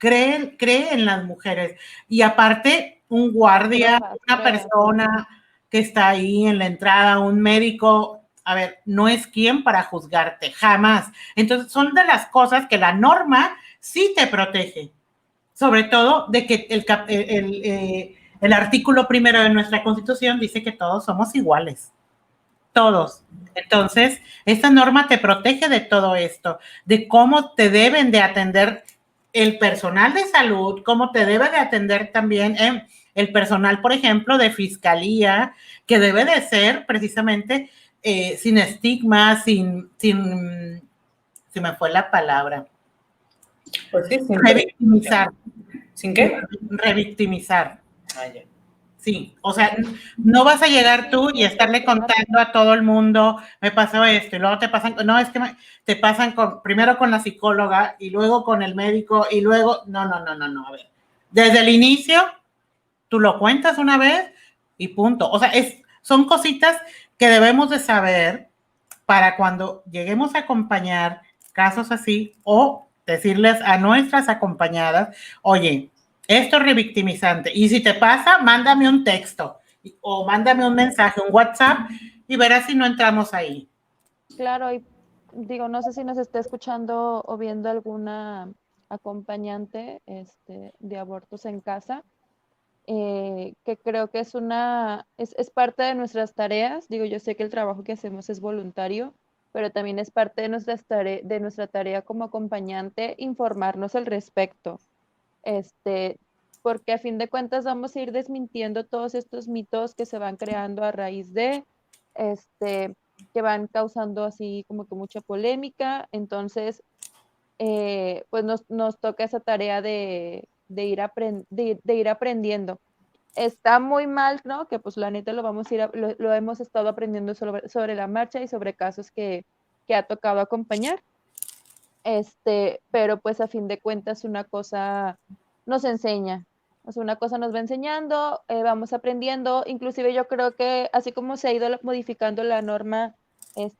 Speaker 1: en las mujeres. Y aparte, un guardia, una persona que está ahí en la entrada, un médico, a ver, no es quien para juzgarte, jamás. Entonces, son de las cosas que la norma sí te protege, sobre todo de que el artículo primero de nuestra Constitución dice que todos somos iguales, todos. Entonces, esta norma te protege de todo esto, de cómo te deben de atender el personal de salud, cómo te debe de atender también el personal, por ejemplo, de fiscalía, que debe de ser precisamente sin estigma, se me fue la palabra.
Speaker 2: Pues sí,
Speaker 1: revictimizar.
Speaker 2: ¿Sin qué?
Speaker 1: Revictimizar.
Speaker 2: Ah, ya.
Speaker 1: Sí, o sea, no vas a llegar tú y estarle contando a todo el mundo, me pasó esto, y luego te pasan, no, es que te pasan primero con la psicóloga y luego con el médico y luego, no, a ver, desde el inicio, tú lo cuentas una vez y punto. O sea, son cositas que debemos de saber para cuando lleguemos a acompañar casos así o decirles a nuestras acompañadas, oye, esto es revictimizante. Y si te pasa, mándame un texto o mándame un mensaje, un WhatsApp y verás si no entramos ahí.
Speaker 3: Claro, y digo, no sé si nos está escuchando o viendo alguna acompañante de abortos en casa, que creo que es parte de nuestras tareas. Digo, yo sé que el trabajo que hacemos es voluntario, pero también es parte de nuestra tarea como acompañante informarnos al respecto. Este, Porque a fin de cuentas vamos a ir desmintiendo todos estos mitos que se van creando a raíz este, que van causando así como que mucha polémica. Entonces, pues nos toca esa tarea de ir aprendiendo. Está muy mal, ¿no? Que pues la neta lo hemos estado aprendiendo sobre la marcha y sobre casos que ha tocado acompañar. Pero pues a fin de cuentas una cosa nos enseña, o sea, una cosa nos va enseñando, vamos aprendiendo. Inclusive yo creo que así como se ha ido modificando la norma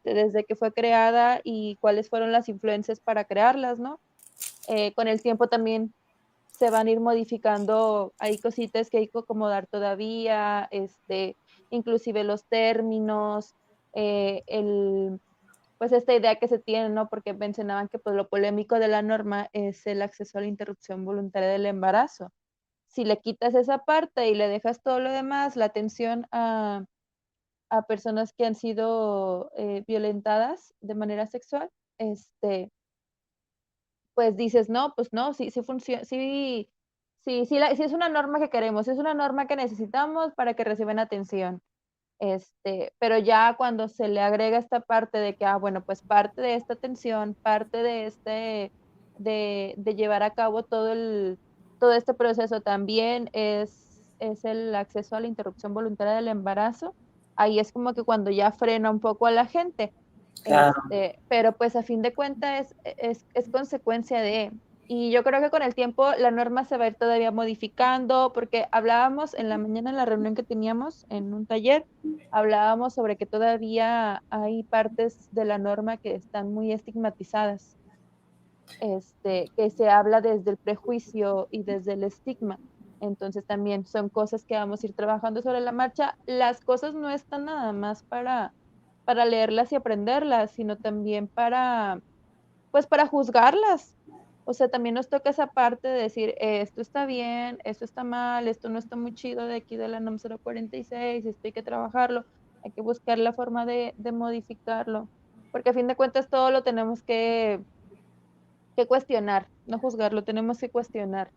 Speaker 3: desde que fue creada y cuáles fueron las influencias para crearlas, ¿no? Con el tiempo también se van a ir modificando, hay cositas que hay que acomodar todavía, inclusive los términos, pues esta idea que se tiene, ¿no? Porque mencionaban que pues lo polémico de la norma es el acceso a la interrupción voluntaria del embarazo. Si le quitas esa parte y le dejas todo lo demás, la atención a personas que han sido violentadas de manera sexual, pues dices, no, pues no, sí funciona, sí es una norma que queremos, es una norma que necesitamos para que reciban atención. Pero ya cuando se le agrega esta parte de que, bueno, pues parte de esta atención, parte de llevar a cabo todo este proceso también es el acceso a la interrupción voluntaria del embarazo, ahí es como que cuando ya frena un poco a la gente.
Speaker 2: Claro.
Speaker 3: Pero pues a fin de cuentas es consecuencia de, y yo creo que con el tiempo la norma se va a ir todavía modificando, porque hablábamos en la mañana en la reunión que teníamos en un taller, hablábamos sobre que todavía hay partes de la norma que están muy estigmatizadas, que se habla desde el prejuicio y desde el estigma. Entonces también son cosas que vamos a ir trabajando sobre la marcha. Las cosas no están nada más para leerlas y aprenderlas, sino también pues para juzgarlas. O sea, también nos toca esa parte de decir, esto está bien, esto está mal, esto no está muy chido de aquí de la NOM 046, esto hay que trabajarlo, hay que buscar la forma de modificarlo, porque a fin de cuentas todo lo tenemos que cuestionar, no juzgarlo, tenemos que cuestionar.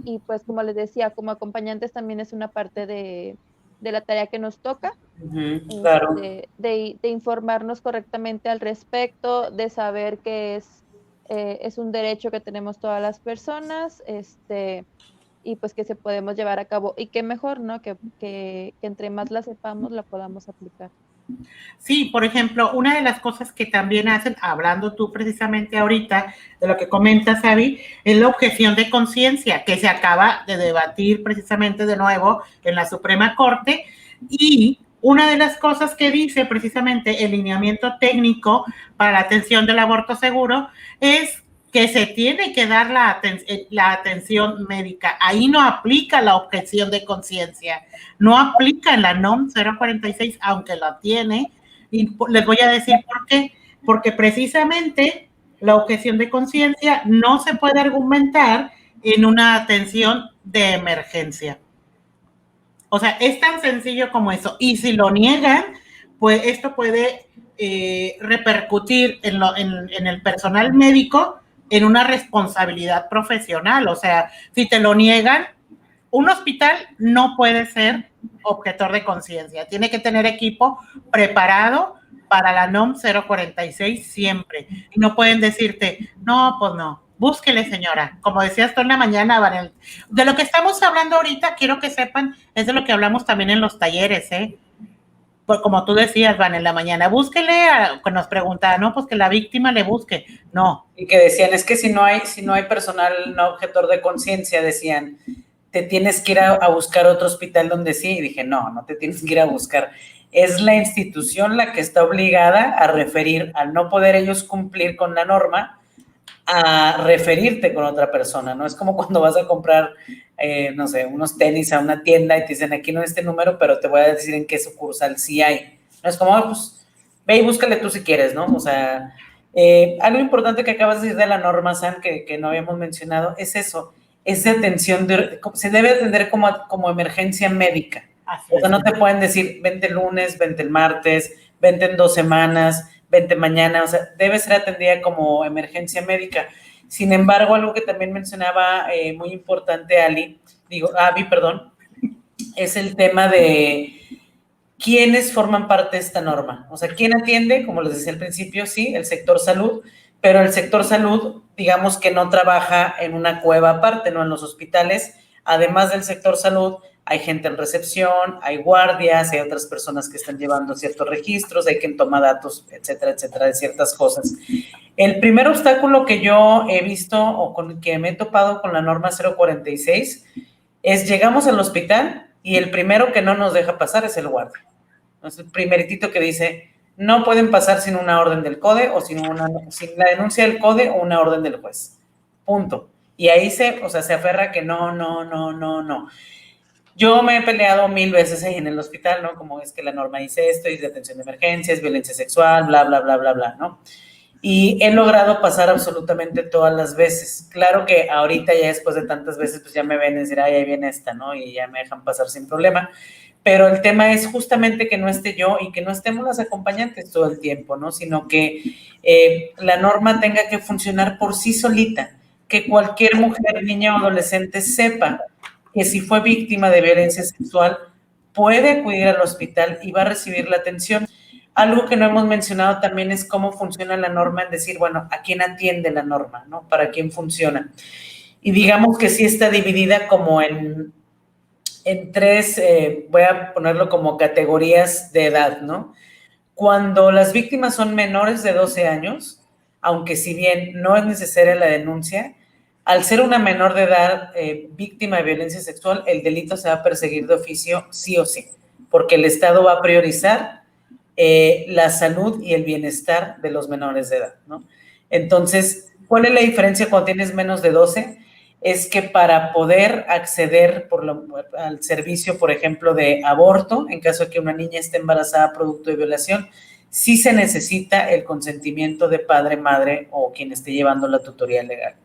Speaker 3: Y pues como les decía, como acompañantes también es una parte de la tarea que nos toca,
Speaker 2: claro.
Speaker 3: de informarnos correctamente al respecto, de saber que es un derecho que tenemos todas las personas, y pues que se podemos llevar a cabo. Y qué mejor, ¿no? Que entre más la sepamos, la podamos aplicar.
Speaker 1: Sí, por ejemplo, una de las cosas que también hacen, hablando tú precisamente ahorita de lo que comentas, Abby, es la objeción de conciencia, que se acaba de debatir precisamente de nuevo en la Suprema Corte, y una de las cosas que dice precisamente el lineamiento técnico para la atención del aborto seguro es que se tiene que dar la atención médica. Ahí no aplica la objeción de conciencia, no aplica en la NOM 046, aunque la tiene. Y les voy a decir por qué. Porque precisamente la objeción de conciencia no se puede argumentar en una atención de emergencia. O sea, es tan sencillo como eso. Y si lo niegan, pues esto puede repercutir en el personal médico en una responsabilidad profesional. O sea, si te lo niegan, un hospital no puede ser objetor de conciencia. Tiene que tener equipo preparado para la NOM 046 siempre. Y no pueden decirte, no, pues no, búsquele, señora. Como decías tú en la mañana, Vanel. De lo que estamos hablando ahorita, quiero que sepan, es de lo que hablamos también en los talleres, ¿eh? Pues como tú decías, Van, en la mañana, búsquele, que nos preguntaba, no, pues que la víctima le busque. No.
Speaker 2: Y que decían, es que si no hay personal no objetor de conciencia, decían, te tienes que ir a buscar otro hospital donde sí. Y dije, no te tienes que ir a buscar. Es la institución la que está obligada a referir, al no poder ellos cumplir con la norma, a referirte con otra persona, ¿no? Es como cuando vas a comprar, no sé, unos tenis a una tienda y te dicen, aquí no es este número, pero te voy a decir en qué sucursal sí hay. No es como, pues, ve y búscale tú si quieres, ¿no? O sea, algo importante que acabas de decir de la norma, Sam, que no habíamos mencionado, es eso, es de atención, se debe atender como emergencia médica. O sea, no te pueden decir, vente el lunes, vente el martes, vente en 2 semanas, vente mañana, o sea, debe ser atendida como emergencia médica. Sin embargo, algo que también mencionaba muy importante, Abby, es el tema de quiénes forman parte de esta norma. O sea, ¿quién atiende? Como les decía al principio, sí, el sector salud, pero el sector salud, digamos que no trabaja en una cueva aparte, no en los hospitales. Además del sector salud, hay gente en recepción, hay guardias, hay otras personas que están llevando ciertos registros, hay quien toma datos, etcétera, de ciertas cosas. El primer obstáculo que yo he visto o con que me he topado con la norma 046 es llegamos al hospital y el primero que no nos deja pasar es el guardia. Es el primeritito que dice, no pueden pasar sin una orden del CODE o sin la denuncia del CODE o una orden del juez. Punto. Y ahí se aferra que no. Yo me he peleado 1000 veces ahí en el hospital, ¿no? Como es que la norma dice esto, y de atención de emergencias, violencia sexual, bla, bla, bla, bla, bla, ¿no? Y he logrado pasar absolutamente todas las veces. Claro que ahorita ya después de tantas veces, pues ya me ven y decir, ay, ahí viene esta, ¿no? Y ya me dejan pasar sin problema. Pero el tema es justamente que no esté yo y que no estemos las acompañantes todo el tiempo, ¿no? Sino que la norma tenga que funcionar por sí solita, que cualquier mujer, niña o adolescente sepa que si fue víctima de violencia sexual puede acudir al hospital y va a recibir la atención. Algo que no hemos mencionado también es cómo funciona la norma, en decir, bueno, ¿a quién atiende la norma, no? ¿Para quién funciona? Y digamos que sí está dividida como en 3, voy a ponerlo como categorías de edad, ¿no? Cuando las víctimas son menores de 12 años, aunque si bien no es necesaria la denuncia, al ser una menor de edad víctima de violencia sexual, el delito se va a perseguir de oficio sí o sí, porque el Estado va a priorizar la salud y el bienestar de los menores de edad, ¿no? Entonces, ¿cuál es la diferencia cuando tienes menos de 12? es que para poder acceder al servicio, por ejemplo, de aborto, en caso de que una niña esté embarazada producto de violación, sí se necesita el consentimiento de padre, madre o quien esté llevando la tutoría legal.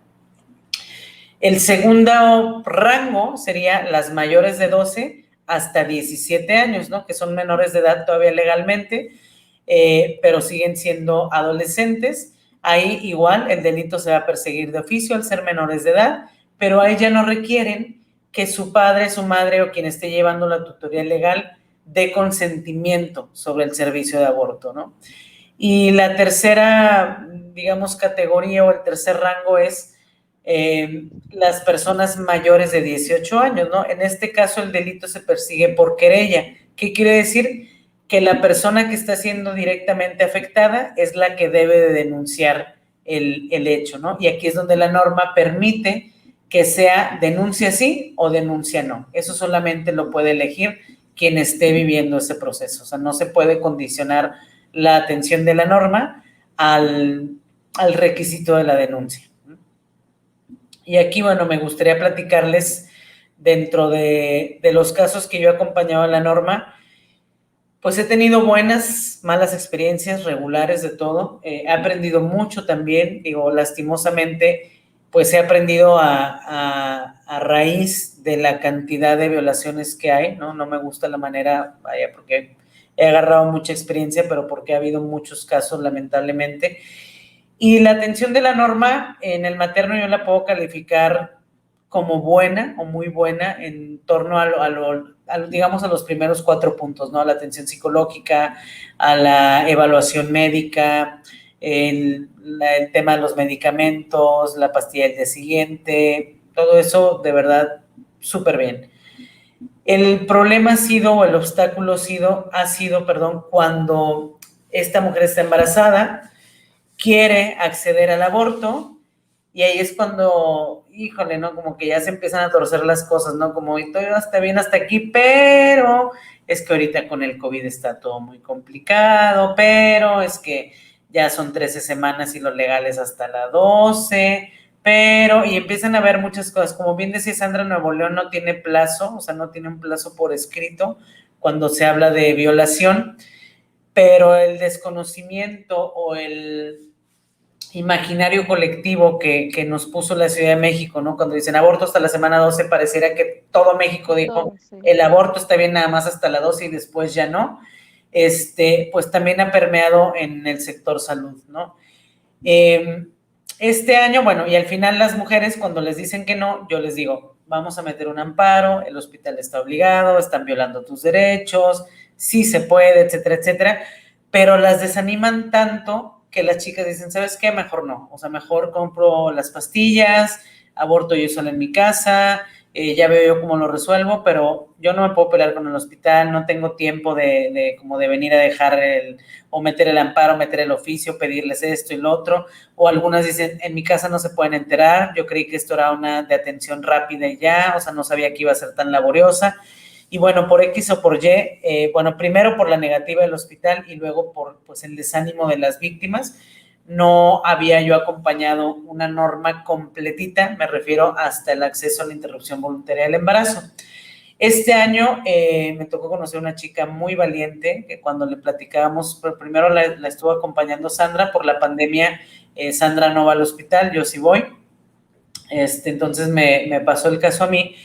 Speaker 2: El segundo rango sería las mayores de 12 hasta 17 años, ¿no? Que son menores de edad todavía legalmente, pero siguen siendo adolescentes. Ahí igual el delito se va a perseguir de oficio al ser menores de edad, pero ahí ya no requieren que su padre, su madre o quien esté llevando la tutoría legal dé consentimiento sobre el servicio de aborto, ¿no? Y la tercera, digamos, categoría o el tercer rango es las personas mayores de 18 años, ¿no? En este caso el delito se persigue por querella. ¿Qué quiere decir? Que la persona que está siendo directamente afectada es la que debe de denunciar el hecho, ¿no? Y aquí es donde la norma permite que sea denuncia sí o denuncia no. Eso solamente lo puede elegir quien esté viviendo ese proceso. O sea, no se puede condicionar la atención de la norma al requisito de la denuncia. Y aquí, bueno, me gustaría platicarles dentro de los casos que yo he acompañado en la norma, pues he tenido buenas, malas experiencias, regulares de todo. He aprendido mucho también, digo, lastimosamente, pues he aprendido a raíz de la cantidad de violaciones que hay, ¿no? No me gusta la manera, vaya, porque he agarrado mucha experiencia, pero porque ha habido muchos casos, lamentablemente. Y la atención de la norma en el materno yo la puedo calificar como buena o muy buena en torno digamos, a los primeros 4 puntos, ¿no? A la atención psicológica, a la evaluación médica, el tema de los medicamentos, la pastilla del día siguiente, todo eso de verdad súper bien. El problema ha sido, o el obstáculo ha sido, cuando esta mujer está embarazada, quiere acceder al aborto, y ahí es cuando, híjole, ¿no? Como que ya se empiezan a torcer las cosas, ¿no? Como, y todo está bien hasta aquí, pero es que ahorita con el COVID está todo muy complicado, pero es que ya son 13 semanas y lo legal es hasta la 12, pero, y empiezan a haber muchas cosas. Como bien decía Sandra, Nuevo León no tiene plazo, o sea, no tiene un plazo por escrito cuando se habla de violación, pero el desconocimiento o el imaginario colectivo que nos puso la Ciudad de México, ¿no? Cuando dicen aborto hasta la semana 12, pareciera que todo México dijo, sí, el aborto está bien nada más hasta la 12 y después ya no. Pues también ha permeado en el sector salud, ¿no? Este año, bueno, y al final las mujeres cuando les dicen que no, yo les digo, vamos a meter un amparo, el hospital está obligado, están violando tus derechos, sí se puede, etcétera, etcétera, pero las desaniman tanto que las chicas dicen, ¿sabes qué? Mejor no, o sea, mejor compro las pastillas, aborto yo sola en mi casa, ya veo yo cómo lo resuelvo, pero yo no me puedo pelear con el hospital, no tengo tiempo de venir a dejar o meter el amparo, meter el oficio, pedirles esto y lo otro, o algunas dicen, en mi casa no se pueden enterar, yo creí que esto era una de atención rápida y ya, o sea, no sabía que iba a ser tan laboriosa. Y bueno, por X o por Y, bueno, primero por la negativa del hospital y luego por pues, el desánimo de las víctimas, no había yo acompañado una norma completita, me refiero hasta el acceso a la interrupción voluntaria del embarazo. Este año me tocó conocer una chica muy valiente, que cuando le platicábamos, pero primero la estuvo acompañando Sandra, por la pandemia Sandra no va al hospital, yo sí voy, entonces me pasó el caso a mí.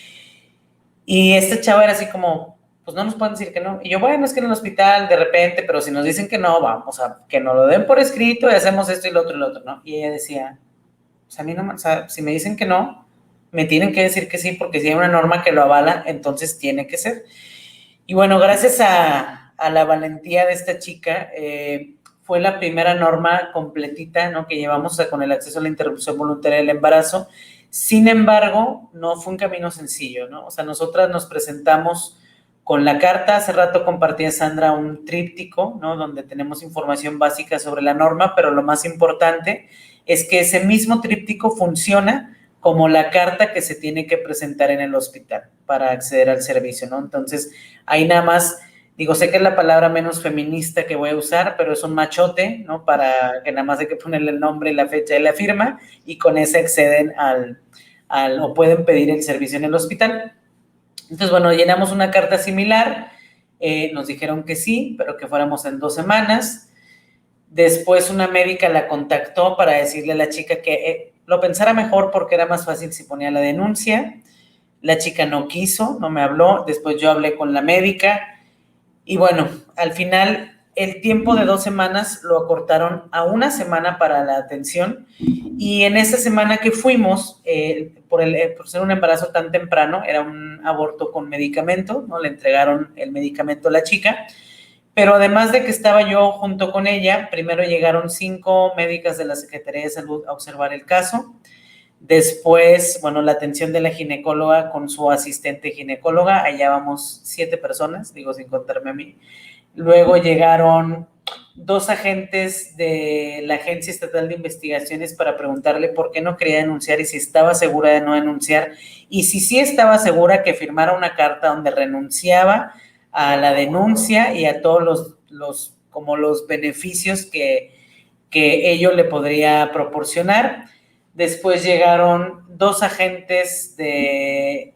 Speaker 2: Y esta chava era así como, pues no nos pueden decir que no. Y yo, bueno, es que en el hospital de repente, pero si nos dicen que no, vamos a que nos lo den por escrito y hacemos esto y lo otro, ¿no? Y ella decía, pues a mí no, o sea, si me dicen que no, me tienen que decir que sí, porque si hay una norma que lo avala, entonces tiene que ser. Y bueno, gracias a la valentía de esta chica, fue la primera norma completita, ¿no? Que llevamos con el acceso a la interrupción voluntaria del embarazo. Sin embargo, no fue un camino sencillo, ¿no? O sea, nosotras nos presentamos con la carta, hace rato compartía Sandra un tríptico, ¿no? Donde tenemos información básica sobre la norma, pero lo más importante es que ese mismo tríptico funciona como la carta que se tiene que presentar en el hospital para acceder al servicio, ¿no? Entonces, ahí nada más, digo, sé que es la palabra menos feminista que voy a usar, pero es un machote, ¿no? Para que nada más hay que ponerle el nombre, la fecha y la firma, y con ese acceden al o pueden pedir el servicio en el hospital. Entonces, bueno, llenamos una carta similar, nos dijeron que sí, pero que fuéramos en 2 semanas. Después una médica la contactó para decirle a la chica que lo pensara mejor porque era más fácil si ponía la denuncia. La chica no quiso, no me habló. Después yo hablé con la médica y bueno, al final el tiempo de 2 semanas lo acortaron a 1 semana para la atención y en esa semana que fuimos, por ser un embarazo tan temprano, era un aborto con medicamento, ¿no? Le entregaron el medicamento a la chica. Pero además de que estaba yo junto con ella, primero llegaron 5 médicas de la Secretaría de Salud a observar el caso. Después, bueno, la atención de la ginecóloga con su asistente ginecóloga, allá vamos 7 personas, digo sin contarme a mí. Luego llegaron 2 agentes de la Agencia Estatal de Investigaciones para preguntarle por qué no quería denunciar y si estaba segura de no denunciar. Y si sí estaba segura, que firmara una carta donde renunciaba a la denuncia y a todos los beneficios que ello le podría proporcionar. Después llegaron 2 agentes del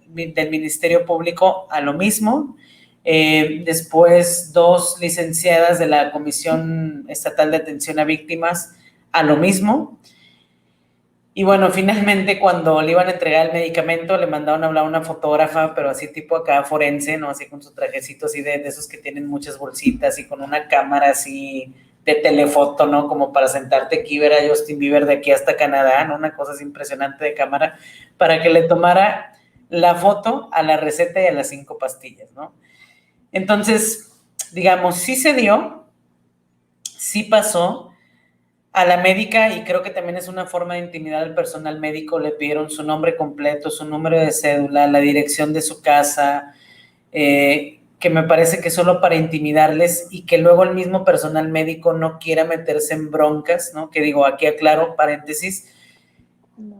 Speaker 2: Ministerio Público a lo mismo. Después 2 licenciadas de la Comisión Estatal de Atención a Víctimas a lo mismo. Y bueno, finalmente cuando le iban a entregar el medicamento, le mandaron a hablar a una fotógrafa, pero así tipo acá forense, ¿no? Así con su trajecito así de esos que tienen muchas bolsitas y con una cámara así de telefoto, ¿no? Como para sentarte aquí y ver a Justin Bieber de aquí hasta Canadá, ¿no? Una cosa así impresionante de cámara, para que le tomara la foto a la receta y a las 5 pastillas, ¿no? Entonces, digamos, sí se dio, sí pasó. A la médica, y creo que también es una forma de intimidar al personal médico, le pidieron su nombre completo, su número de cédula, la dirección de su casa, que me parece que solo para intimidarles y que luego el mismo personal médico no quiera meterse en broncas, ¿no? Que digo, aquí aclaro, paréntesis,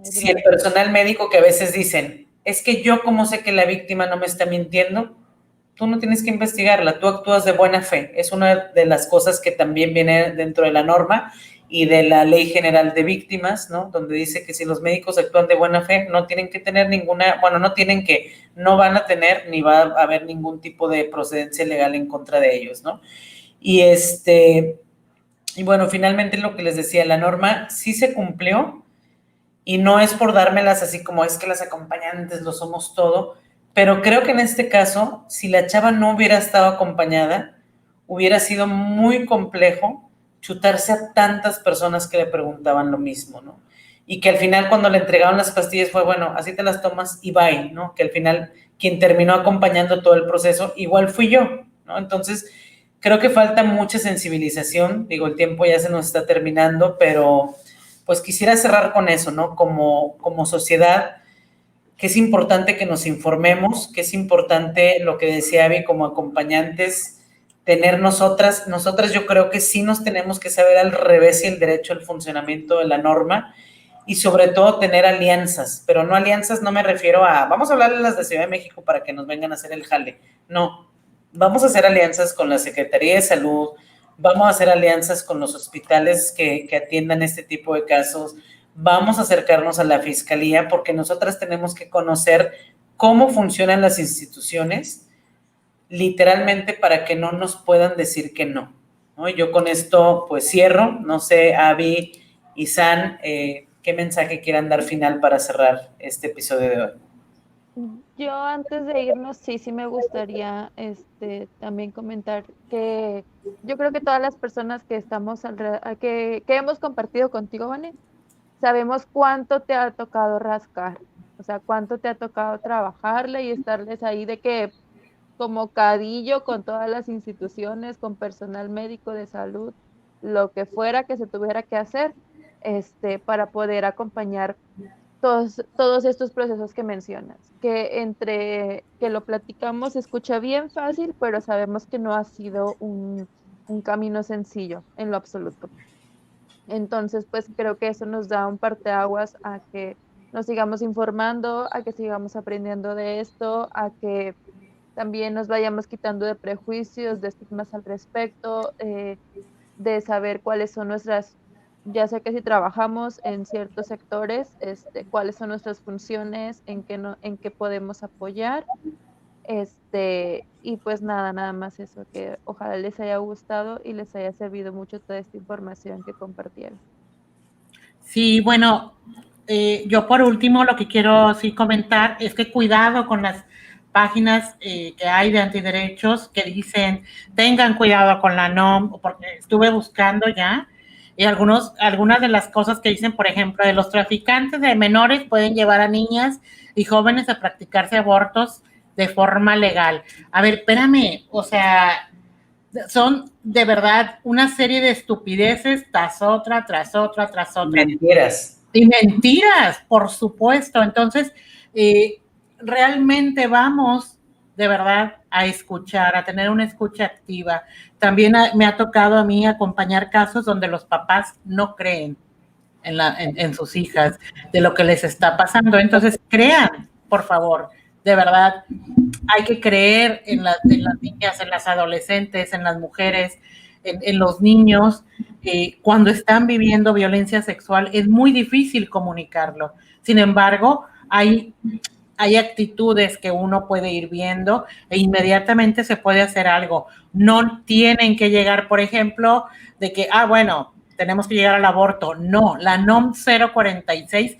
Speaker 2: si el personal médico que a veces dicen, es que yo como sé que la víctima no me está mintiendo, tú no tienes que investigarla, tú actúas de buena fe. Es una de las cosas que también viene dentro de la norma y de la Ley General de Víctimas, ¿no? Donde dice que si los médicos actúan de buena fe, no tienen que tener no van a tener ni va a haber ningún tipo de procedencia legal en contra de ellos, ¿no? Y bueno, finalmente lo que les decía, la norma sí se cumplió y no es por dármelas así como es que las acompañantes lo somos todo, pero creo que en este caso, si la chava no hubiera estado acompañada, hubiera sido muy complejo chutarse a tantas personas que le preguntaban lo mismo, ¿no? Y que al final cuando le entregaron las pastillas fue, bueno, así te las tomas y bye, ¿no? Que al final quien terminó acompañando todo el proceso igual fui yo, ¿no? Entonces, creo que falta mucha sensibilización, digo, el tiempo ya se nos está terminando, pero pues quisiera cerrar con eso, ¿no? Como sociedad, que es importante que nos informemos, que es importante lo que decía Abby como acompañantes, tener nosotras yo creo que sí nos tenemos que saber al revés y el derecho al funcionamiento de la norma y sobre todo tener alianzas, pero no alianzas, no me refiero a, vamos a hablarle a las de Ciudad de México para que nos vengan a hacer el jale, no, vamos a hacer alianzas con la Secretaría de Salud, vamos a hacer alianzas con los hospitales que atiendan este tipo de casos, vamos a acercarnos a la Fiscalía porque nosotras tenemos que conocer cómo funcionan las instituciones, literalmente para que no nos puedan decir que no, ¿no? Yo con esto pues cierro, no sé, Abby y San, ¿qué mensaje quieran dar final para cerrar este episodio de hoy?
Speaker 3: Yo antes de irnos, sí me gustaría también comentar que yo creo que todas las personas que estamos que hemos compartido contigo, Vane, sabemos cuánto te ha tocado rascar, o sea, cuánto te ha tocado trabajarle y estarles ahí de que como cadillo con todas las instituciones, con personal médico de salud, lo que fuera que se tuviera que hacer, para poder acompañar todos estos procesos que mencionas, que entre que lo platicamos se escucha bien fácil, pero sabemos que no ha sido un camino sencillo en lo absoluto. Entonces, pues creo que eso nos da un parteaguas a que nos sigamos informando, a que sigamos aprendiendo de esto, a que también nos vayamos quitando de prejuicios, de estigmas al respecto, de saber cuáles son ya sé que si trabajamos en ciertos sectores, cuáles son nuestras funciones, en qué podemos apoyar, y pues nada más eso, que ojalá les haya gustado y les haya servido mucho toda esta información que compartieron.
Speaker 1: Sí, bueno, yo por último lo que quiero sí comentar es que cuidado con las páginas que hay de antiderechos que dicen tengan cuidado con la NOM, porque estuve buscando ya y algunas de las cosas que dicen, por ejemplo, de los traficantes de menores pueden llevar a niñas y jóvenes a practicarse abortos de forma legal. A ver, espérame, o sea, son de verdad una serie de estupideces tras otra, tras otra, tras otra.
Speaker 2: Mentiras.
Speaker 1: Y mentiras, por supuesto. Entonces, realmente vamos de verdad a escuchar, a tener una escucha activa. También me ha tocado a mí acompañar casos donde los papás no creen en sus hijas de lo que les está pasando. Entonces, crean, por favor, de verdad, hay que creer en las niñas, en las adolescentes, en las mujeres, en los niños. Cuando están viviendo violencia sexual es muy difícil comunicarlo. Sin embargo, hay actitudes que uno puede ir viendo e inmediatamente se puede hacer algo. No tienen que llegar, por ejemplo, de que, bueno, tenemos que llegar al aborto. No, la NOM 046,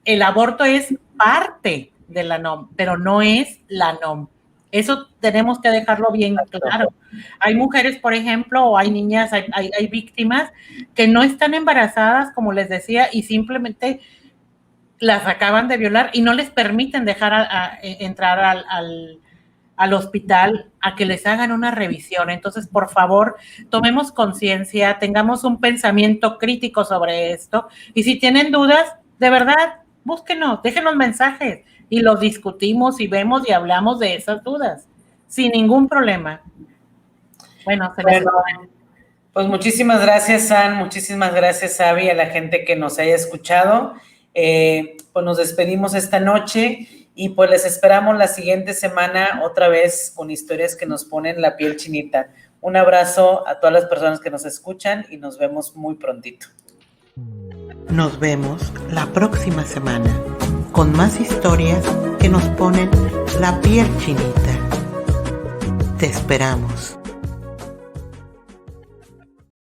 Speaker 1: el aborto es parte de la NOM, pero no es la NOM. Eso tenemos que dejarlo bien claro. Hay mujeres, por ejemplo, o hay niñas, hay víctimas que no están embarazadas, como les decía, y simplemente las acaban de violar y no les permiten dejar entrar al hospital a que les hagan una revisión. Entonces, por favor, tomemos conciencia, tengamos un pensamiento crítico sobre esto y si tienen dudas, de verdad, búsquenos, déjenos mensajes y los discutimos y vemos y hablamos de esas dudas sin ningún problema. Bueno,
Speaker 2: pues muchísimas gracias, San, muchísimas gracias, Abby, a la gente que nos haya escuchado. Pues nos despedimos esta noche y pues les esperamos la siguiente semana otra vez con historias que nos ponen la piel chinita. Un abrazo a todas las personas que nos escuchan y nos vemos muy prontito.
Speaker 4: Nos vemos la próxima semana con más historias que nos ponen la piel chinita. Te esperamos.